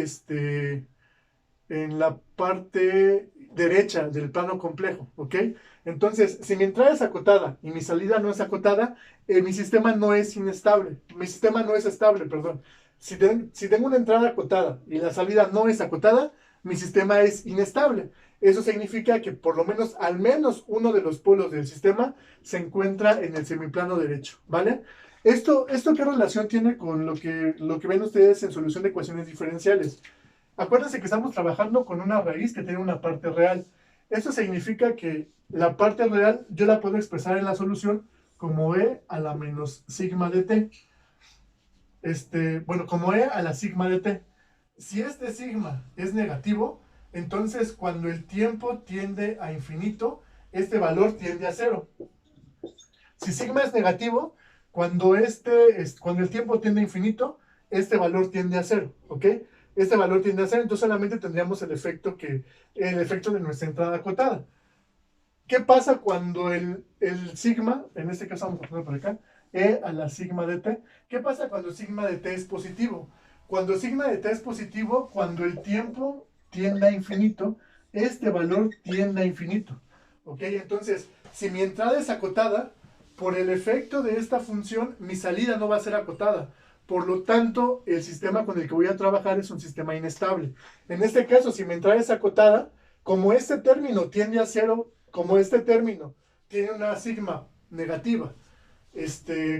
derecha del plano complejo, ¿ok? Entonces, si mi entrada es acotada y mi salida no es acotada, mi sistema no es inestable, mi sistema no es estable, perdón. Si tengo una entrada acotada y la salida no es acotada, mi sistema es inestable. Eso significa que por lo menos, al menos uno de los polos del sistema se encuentra en el semiplano derecho, ¿vale? ¿Esto qué relación tiene con lo que ven ustedes en solución de ecuaciones diferenciales? Acuérdense que estamos trabajando con una raíz que tiene una parte real. Esto significa que la parte real yo la puedo expresar en la solución como e a la menos sigma de t. Como e a la sigma de t. Si este sigma es negativo, entonces cuando el tiempo tiende a infinito, este valor tiende a cero. Si sigma es negativo, cuando el tiempo tiende a infinito, este valor tiende a cero, ¿ok? Este valor tiende a cero, entonces solamente tendríamos el efecto de nuestra entrada acotada. ¿Qué pasa cuando el sigma, en este caso vamos a poner por acá, e a la sigma de t. ¿Qué pasa cuando sigma de t es positivo? Cuando sigma de t es positivo, cuando el tiempo tiende a infinito, este valor tiende a infinito. ¿Ok? Entonces, si mi entrada es acotada, por el efecto de esta función, mi salida no va a ser acotada. Por lo tanto, el sistema con el que voy a trabajar es un sistema inestable. En este caso, si mi entrada es acotada, como este término tiende a cero, como este término tiene una sigma negativa,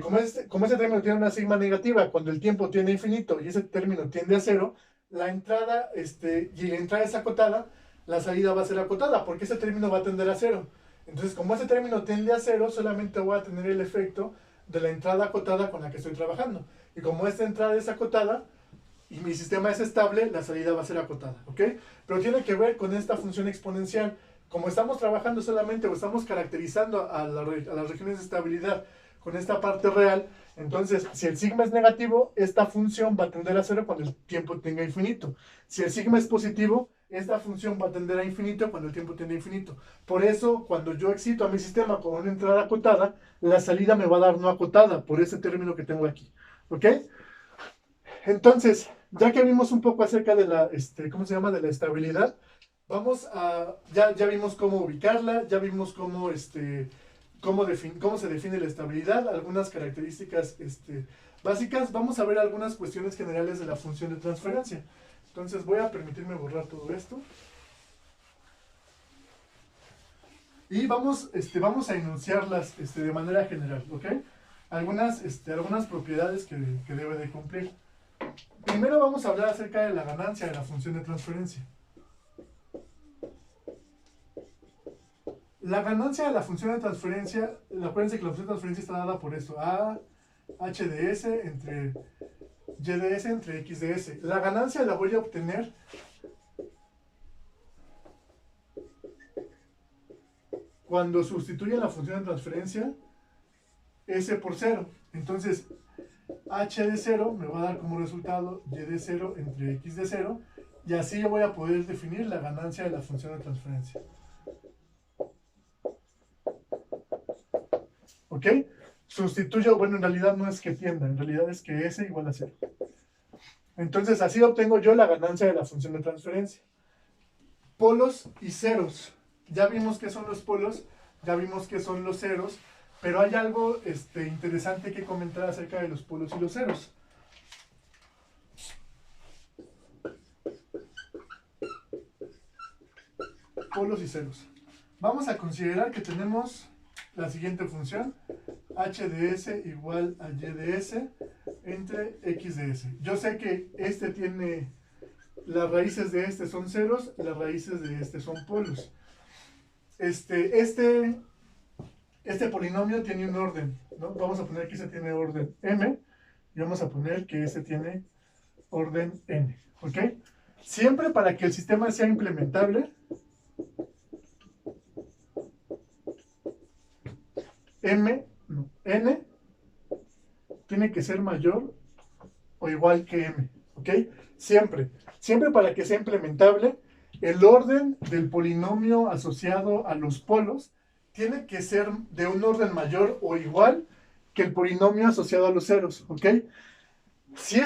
como ese término tiene una sigma negativa, cuando el tiempo tiende a infinito y ese término tiende a cero, la entrada, y la entrada es acotada, la salida va a ser acotada, porque ese término va a tender a cero. Entonces, como ese término tiende a cero, solamente voy a tener el efecto de la entrada acotada con la que estoy trabajando. Y como esta entrada es acotada y mi sistema es estable, la salida va a ser acotada, ¿ok? Pero tiene que ver con esta función exponencial. Como estamos trabajando solamente o estamos caracterizando a las regiones de estabilidad con esta parte real, entonces si el sigma es negativo, esta función va a tender a cero cuando el tiempo tenga infinito. Si el sigma es positivo, esta función va a tender a infinito cuando el tiempo tenga infinito. Por eso, cuando yo excito a mi sistema con una entrada acotada, la salida me va a dar no acotada, por ese término que tengo aquí. ¿Ok? Entonces, ya que vimos un poco acerca de la, ¿cómo se llama? De la estabilidad, vamos a, ya vimos cómo ubicarla, ya vimos cómo, cómo se define la estabilidad, algunas características, básicas. Vamos a ver algunas cuestiones generales de la función de transferencia. Entonces voy a permitirme borrar todo esto. Y vamos a enunciarlas de manera general, ¿ok? Algunas propiedades que debe de cumplir. Primero vamos a hablar acerca de la ganancia de la función de transferencia. La ganancia de la función de transferencia, acuérdense que la función de transferencia está dada por esto, a h de s entre y de s entre x de s. La ganancia la voy a obtener cuando sustituya la función de transferencia s por 0. Entonces, h de 0 me va a dar como resultado y de 0 entre x de 0, y así yo voy a poder definir la ganancia de la función de transferencia. ¿Ok? Sustituyo, bueno, en realidad no es que tienda, en realidad es que s igual a 0. Entonces, así obtengo yo la ganancia de la función de transferencia. Polos y ceros. Ya vimos qué son los polos, ya vimos qué son los ceros, pero hay algo interesante que comentar acerca de los polos y los ceros. Polos y ceros. Vamos a considerar que tenemos la siguiente función, h de s igual a y de s entre x de s. Yo sé que tiene, las raíces de son ceros, las raíces de son polos. Este polinomio tiene un orden, ¿no? Vamos a poner que tiene orden m, y vamos a poner que tiene orden n, ¿ok? Siempre para que el sistema sea implementable, n tiene que ser mayor o igual que m, ¿ok? Siempre para que sea implementable, el orden del polinomio asociado a los polos tiene que ser de un orden mayor o igual que el polinomio asociado a los ceros, ¿ok? Si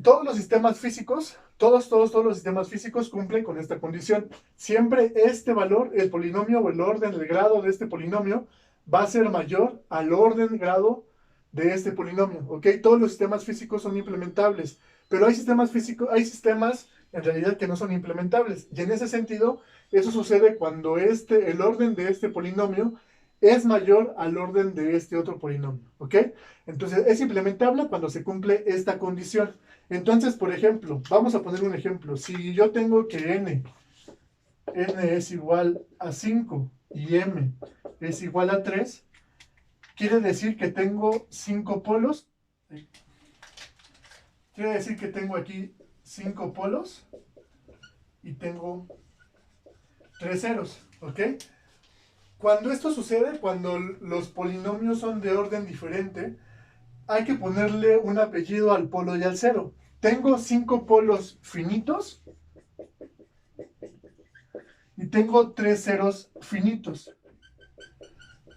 todos los sistemas físicos, todos los sistemas físicos cumplen con esta condición. Siempre este valor, el polinomio o el orden, el grado de este polinomio, va a ser mayor al orden grado de este polinomio, ¿ok? Todos los sistemas físicos son implementables, pero hay sistemas en realidad que no son implementables. Y en ese sentido, eso sucede cuando el orden de este polinomio es mayor al orden de este otro polinomio, ¿ok? Entonces, es implementable cuando se cumple esta condición. Entonces, por ejemplo, vamos a poner un ejemplo. Si yo tengo que n es igual a 5 y m es igual a 3, quiere decir que tengo 5 polos. Quiere decir que tengo aquí 5 polos y tengo 3 ceros, ¿ok? Cuando esto sucede, cuando los polinomios son de orden diferente, hay que ponerle un apellido al polo y al cero. Tengo 5 polos finitos y tengo 3 ceros finitos,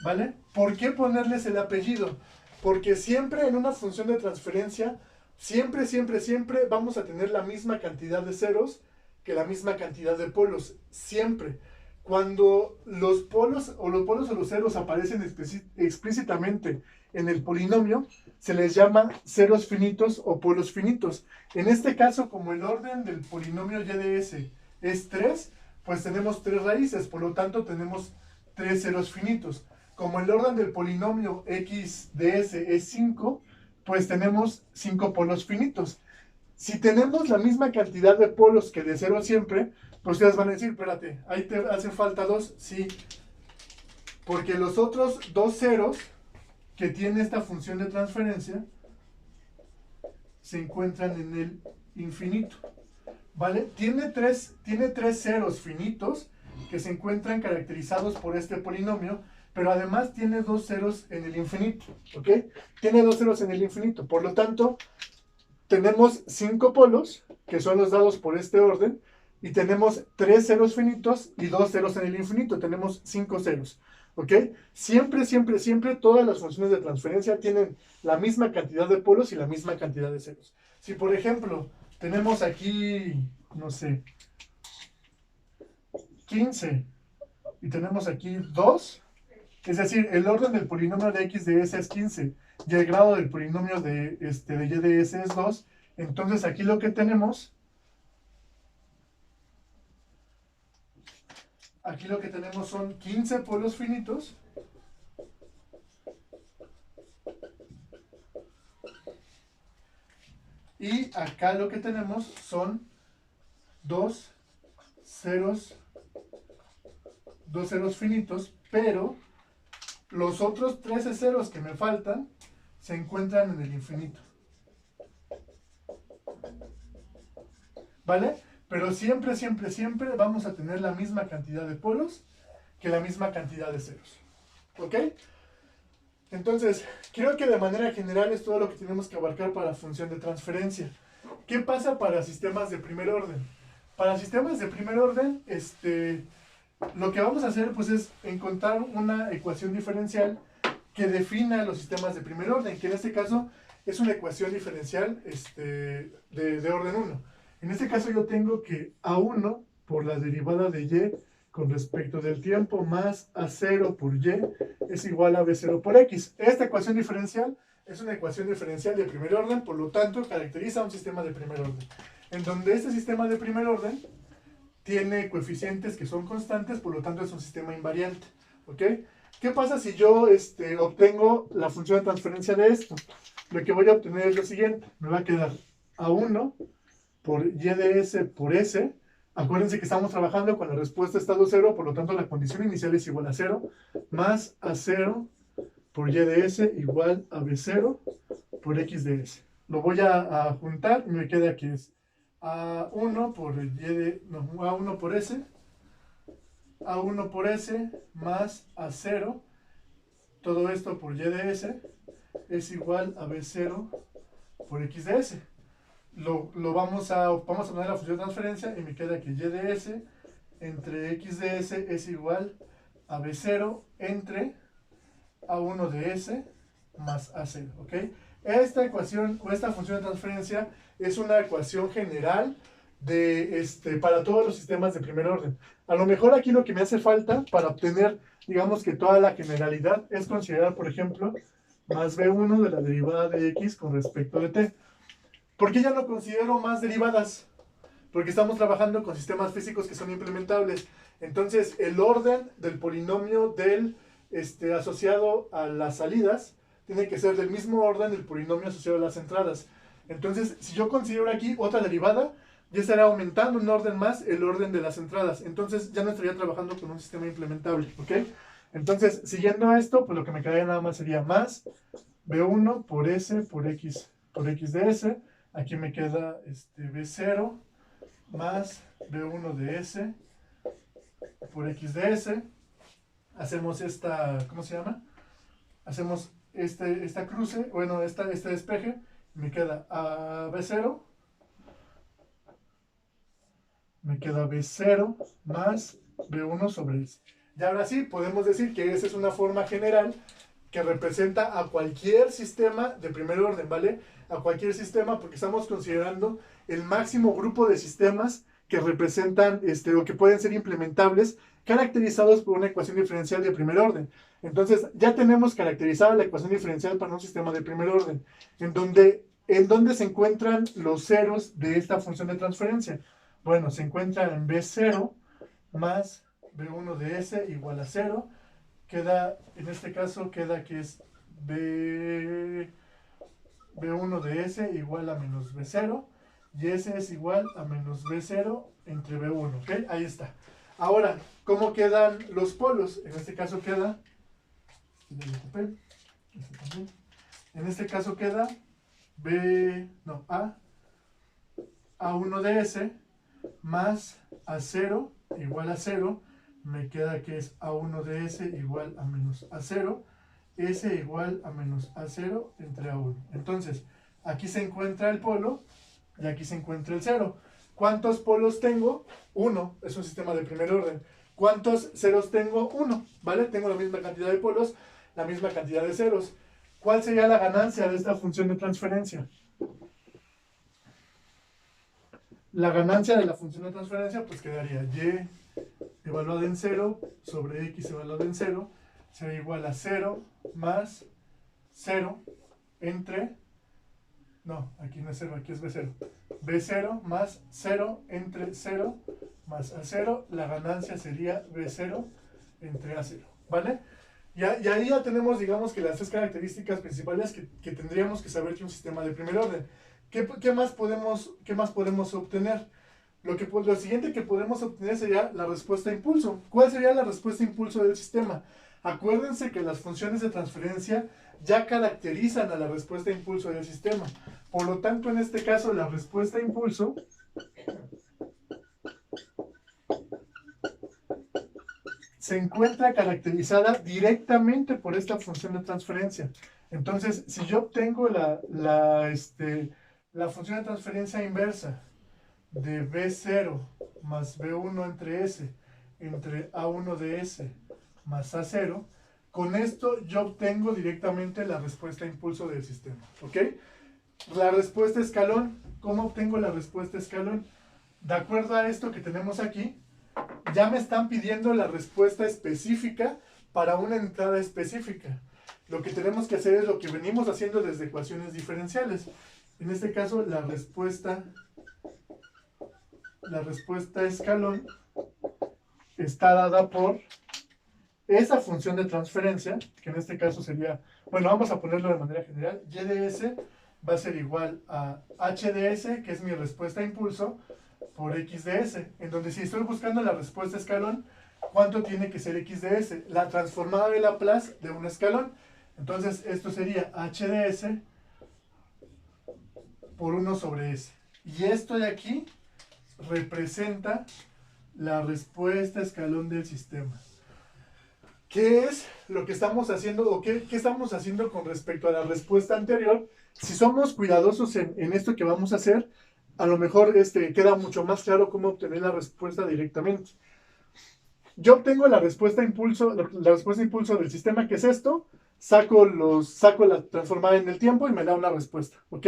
¿vale? ¿Por qué ponerles el apellido? Porque siempre en una función de transferencia, siempre, siempre, siempre vamos a tener la misma cantidad de ceros que la misma cantidad de polos. Siempre. Cuando los polos o los ceros aparecen explícitamente en el polinomio, se les llama ceros finitos o polos finitos. En este caso, como el orden del polinomio y de s es 3, pues tenemos 3 raíces, por lo tanto tenemos 3 ceros finitos. Como el orden del polinomio x de s es 5, pues tenemos 5 polos finitos. Si tenemos la misma cantidad de polos que de cero siempre, pues ustedes van a decir, espérate, ahí te hacen falta 2, sí, porque los otros 2 ceros que tiene esta función de transferencia se encuentran en el infinito, ¿vale? Tiene tres ceros finitos que se encuentran caracterizados por este polinomio, pero además tiene 2 ceros en el infinito, ¿ok? Tiene 2 ceros en el infinito, por lo tanto, tenemos 5 polos, que son los dados por este orden, y tenemos 3 ceros finitos y 2 ceros en el infinito, tenemos 5 ceros, ¿ok? Siempre, siempre, siempre todas las funciones de transferencia tienen la misma cantidad de polos y la misma cantidad de ceros. Si, por ejemplo, tenemos aquí, no sé, 15 y tenemos aquí 2, es decir, el orden del polinomio de x de s es 15 y el grado del polinomio de y de s es 2, entonces aquí lo que tenemos, son 15 polos finitos y acá lo que tenemos son 2 ceros finitos, pero los otros 13 ceros que me faltan se encuentran en el infinito. ¿Vale? Pero siempre, siempre, siempre vamos a tener la misma cantidad de polos que la misma cantidad de ceros. ¿Ok? Entonces, creo que de manera general es todo lo que tenemos que abarcar para la función de transferencia. ¿Qué pasa para sistemas de primer orden? Para sistemas de primer orden, lo que vamos a hacer pues, es encontrar una ecuación diferencial que defina los sistemas de primer orden, que en este caso es una ecuación diferencial de orden 1. En este caso yo tengo que A1 por la derivada de y con respecto del tiempo más A0 por y es igual a B0 por x. Esta ecuación diferencial es una ecuación diferencial de primer orden, por lo tanto caracteriza un sistema de primer orden, en donde este sistema de primer orden tiene coeficientes que son constantes, por lo tanto es un sistema invariante. ¿Ok? ¿Qué pasa si yo obtengo la función de transferencia de esto? Lo que voy a obtener es lo siguiente. Me va a quedar A1 por y de s por s. Acuérdense que estamos trabajando con la respuesta estado 0, por lo tanto la condición inicial es igual a 0, más A0 por y de s igual a B0 por x de s. Lo voy a juntar y me queda que es A1 por A1 por s, A1 por s más A0, todo esto por y de s, es igual a B0 por x de s. Vamos a poner la función de transferencia y me queda que y de s entre x de s es igual a B0 entre A1 de s más A0, ¿ok? Esta ecuación o esta función de transferencia es una ecuación general para todos los sistemas de primer orden. A lo mejor aquí lo que me hace falta para obtener, digamos que toda la generalidad, es considerar, por ejemplo, más B1 de la derivada de x con respecto de t. ¿Por qué ya no considero más derivadas? Porque estamos trabajando con sistemas físicos que son implementables. Entonces, el orden del polinomio asociado a las salidas tiene que ser del mismo orden del polinomio asociado a las entradas. Entonces, si yo considero aquí otra derivada, ya estará aumentando un orden más el orden de las entradas. Entonces, ya no estaría trabajando con un sistema implementable. ¿Ok? Entonces, siguiendo esto, pues lo que me quedaría nada más sería más B1 por S por X de S. Aquí me queda B0 más B1 de S por X de S. Hacemos ¿cómo se llama? Hacemos esta cruce, bueno, este despeje. Me queda a B0. Me queda B0 más B1 sobre S. Y ahora sí, podemos decir que esa es una forma general que representa a cualquier sistema de primer orden, ¿vale? A cualquier sistema, porque estamos considerando el máximo grupo de sistemas que representan o que pueden ser implementables, caracterizados por una ecuación diferencial de primer orden. Entonces, ya tenemos caracterizada la ecuación diferencial para un sistema de primer orden, en donde se encuentran los ceros de esta función de transferencia. Bueno, se encuentra en B0 más B1 de S igual a 0. Queda, en este caso, queda que es B1 de S igual a menos B0. Y S es igual a menos B0 entre B1, ¿ok? Ahí está. Ahora, ¿cómo quedan los polos? En este caso queda... En este caso queda A1 de S más A0 igual a 0. Me queda que es A1 de S igual a menos A0. S igual a menos A0 entre A1. Entonces, aquí se encuentra el polo y aquí se encuentra el 0. ¿Cuántos polos tengo? 1. Es un sistema de primer orden. ¿Cuántos ceros tengo? 1. ¿Vale? Tengo la misma cantidad de polos, la misma cantidad de ceros. ¿Cuál sería la ganancia de esta función de transferencia? La ganancia de la función de transferencia pues quedaría y evaluada en 0 sobre x evaluada en 0 será igual a 0 más 0 entre... No, aquí no es 0, aquí es B0. B0 más 0 entre 0 más A0. La ganancia sería B0 entre A0, ¿vale? Y ahí ya tenemos, digamos, que las tres características principales que tendríamos que saber que un sistema de primer orden. ¿Qué más podemos obtener? Lo siguiente que podemos obtener sería la respuesta a impulso. ¿Cuál sería la respuesta a impulso del sistema? Acuérdense que las funciones de transferencia ya caracterizan a la respuesta a impulso del sistema. Por lo tanto, en este caso, la respuesta a impulso se encuentra caracterizada directamente por esta función de transferencia. Entonces, si yo obtengo la función de transferencia inversa de B0 más B1 entre S entre A1 de S más A0, con esto yo obtengo directamente la respuesta a impulso del sistema, ¿ok? La respuesta escalón, ¿cómo obtengo la respuesta escalón? De acuerdo a esto que tenemos aquí, ya me están pidiendo la respuesta específica para una entrada específica. Lo que tenemos que hacer es lo que venimos haciendo desde ecuaciones diferenciales. En este caso, la respuesta escalón está dada por esa función de transferencia, que en este caso sería, bueno, vamos a ponerlo de manera general, y de s va a ser igual a h de s, que es mi respuesta a impulso, por x de s, en donde si estoy buscando la respuesta escalón, ¿cuánto tiene que ser x de s? La transformada de Laplace de un escalón. Entonces, esto sería h de s por 1 sobre s. Y esto de aquí representa la respuesta escalón del sistema. ¿Qué es lo que estamos haciendo o qué estamos haciendo con respecto a la respuesta anterior? Si somos cuidadosos en esto que vamos a hacer, a lo mejor queda mucho más claro cómo obtener la respuesta directamente. Yo obtengo la respuesta a impulso del sistema, que es esto, saco la transformada en el tiempo y me da una respuesta, ¿ok?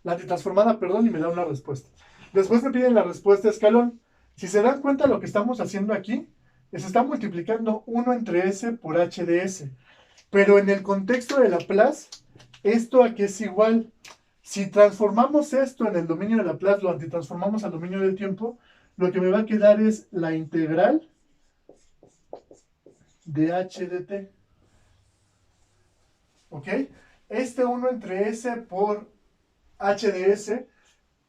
La antitransformada, perdón, y me da una respuesta. Después me piden la respuesta escalón. Si se dan cuenta, lo que estamos haciendo aquí se está multiplicando 1 entre s por h de s. Pero en el contexto de Laplace, esto aquí es igual. Si transformamos esto en el dominio de Laplace, lo antitransformamos al dominio del tiempo, lo que me va a quedar es la integral de h de t. ¿Ok? Este 1 entre s por h de s,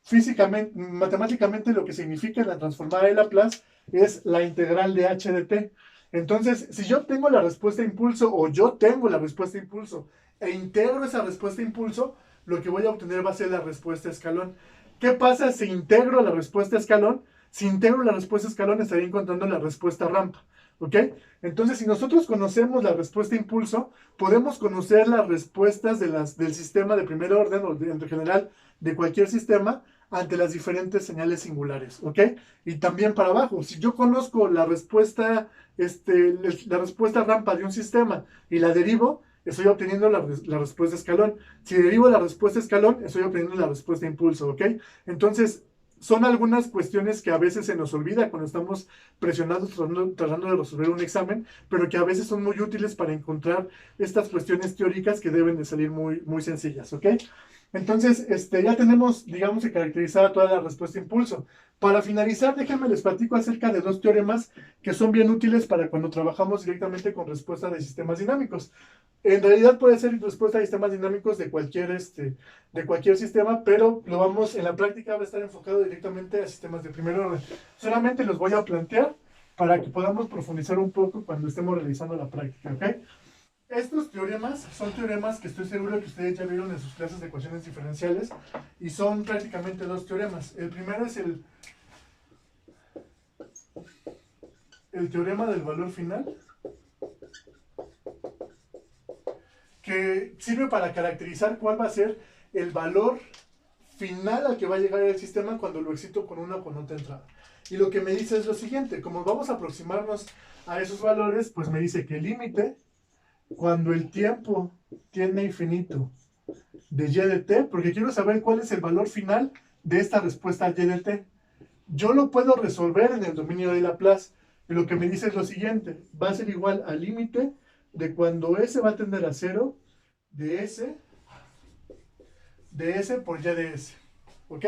físicamente, matemáticamente lo que significa en la transformada de Laplace es la integral de h de t. Entonces, si yo obtengo la respuesta a impulso, o yo tengo la respuesta a impulso, e integro esa respuesta a impulso, lo que voy a obtener va a ser la respuesta escalón. ¿Qué pasa si integro la respuesta escalón? Si integro la respuesta escalón, estaría encontrando la respuesta rampa. ¿Ok? Entonces, si nosotros conocemos la respuesta a impulso, podemos conocer las respuestas del sistema de primer orden, o en general de cualquier sistema, ante las diferentes señales singulares, ¿ok? Y también para abajo, si yo conozco la respuesta rampa de un sistema y la derivo, estoy obteniendo la respuesta escalón. Si derivo la respuesta escalón, estoy obteniendo la respuesta impulso, ¿ok? Entonces, son algunas cuestiones que a veces se nos olvida cuando estamos presionados tratando de resolver un examen, pero que a veces son muy útiles para encontrar estas cuestiones teóricas que deben de salir muy, muy sencillas, ¿ok? Entonces, ya tenemos, digamos, que caracterizada toda la respuesta impulso. Para finalizar, déjenme les platico acerca de dos teoremas que son bien útiles para cuando trabajamos directamente con respuesta de sistemas dinámicos. En realidad puede ser respuesta de sistemas dinámicos de cualquier sistema, pero en la práctica va a estar enfocado directamente a sistemas de primer orden. Solamente los voy a plantear para que podamos profundizar un poco cuando estemos realizando la práctica, ¿ok? Estos teoremas son teoremas que estoy seguro que ustedes ya vieron en sus clases de ecuaciones diferenciales y son prácticamente dos teoremas. El primero es el teorema del valor final, que sirve para caracterizar cuál va a ser el valor final al que va a llegar el sistema cuando lo excito con una o con otra entrada. Y lo que me dice es lo siguiente: como vamos a aproximarnos a esos valores, pues me dice que el límite cuando el tiempo tiende a infinito de y de t, porque quiero saber cuál es el valor final de esta respuesta y de t. Yo lo puedo resolver en el dominio de Laplace, y lo que me dice es lo siguiente: va a ser igual al límite de cuando s va a tender a 0 de s por y de s. ¿Ok?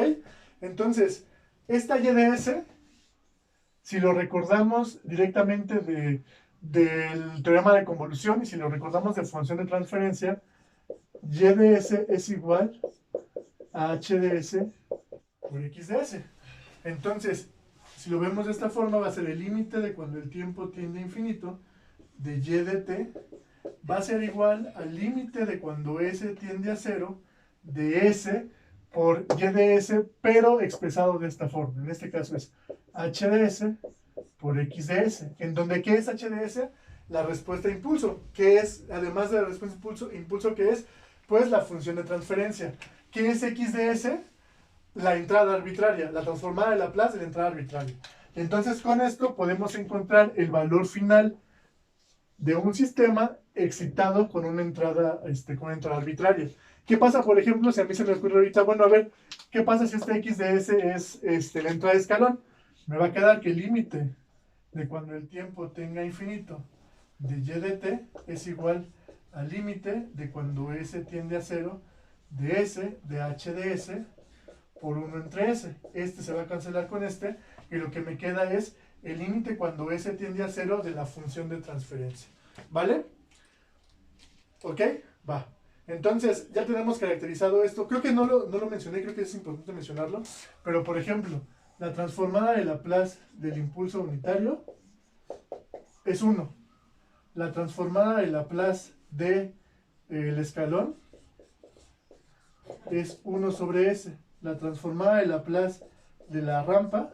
Entonces, esta y de s, si lo recordamos directamente del teorema de convolución y si lo recordamos de función de transferencia, y de s es igual a h de s por x de s. Entonces, si lo vemos de esta forma, va a ser el límite de cuando el tiempo tiende a infinito de y de t, va a ser igual al límite de cuando s tiende a 0 de s por y de s, pero expresado de esta forma. En este caso es h de s por x de s, en donde ¿qué es h de s? La respuesta a impulso, que es, además de la respuesta a impulso, que es, pues, la función de transferencia. ¿Qué es x de s? La entrada arbitraria, la transformada de Laplace de la entrada arbitraria. Entonces, con esto podemos encontrar el valor final de un sistema excitado con una entrada arbitraria. ¿Qué pasa, por ejemplo, si a mí se me ocurre ahorita, bueno, a ver, ¿qué pasa si este x de s es la entrada de escalón? Me va a quedar que el límite de cuando el tiempo tenga infinito de y de t es igual al límite de cuando s tiende a 0 de s de h de s por 1 entre s. Este se va a cancelar con este y lo que me queda es el límite cuando s tiende a 0 de la función de transferencia. ¿Vale? ¿Ok? Va. Entonces, ya tenemos caracterizado esto. Creo que no lo mencioné, creo que es importante mencionarlo. Pero, por ejemplo, la transformada de Laplace del impulso unitario es 1. La transformada de Laplace del escalón es 1 sobre s. La transformada de Laplace de la rampa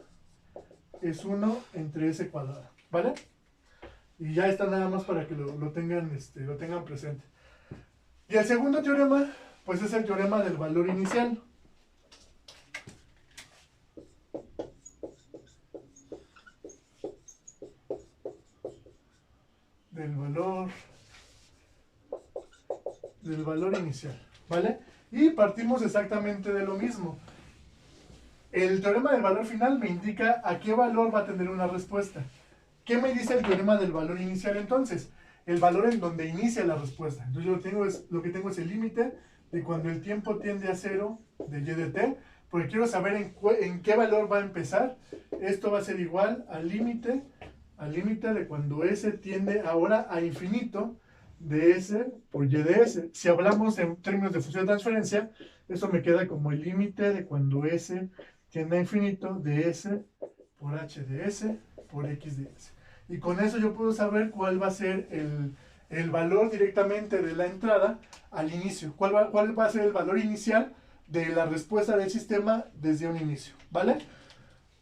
es 1 entre s cuadrada. ¿Vale? Y ya está nada más para que lo tengan presente. Y el segundo teorema, pues es el teorema del valor inicial. Del valor inicial, ¿vale? Y partimos exactamente de lo mismo. El teorema del valor final me indica a qué valor va a tener una respuesta. ¿Qué me dice el teorema del valor inicial entonces? El valor en donde inicia la respuesta. Entonces lo que tengo es el límite de cuando el tiempo tiende a 0 de y de t, porque quiero saber en qué valor va a empezar. Esto va a ser igual al límite de cuando s tiende ahora a infinito de s por y de s. Si hablamos en términos de función de transferencia, eso me queda como el límite de cuando s tiende a infinito de s por h de s por x de s. Y con eso yo puedo saber cuál va a ser el valor directamente de la entrada al inicio. ¿Cuál va a ser el valor inicial de la respuesta del sistema desde un inicio? ¿Vale?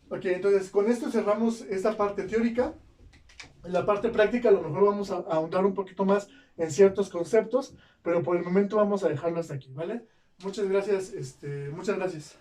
Ok, entonces con esto cerramos esta parte teórica. En la parte práctica a lo mejor vamos a ahondar un poquito más en ciertos conceptos, pero por el momento vamos a dejarlo hasta aquí, ¿vale? Muchas gracias, muchas gracias.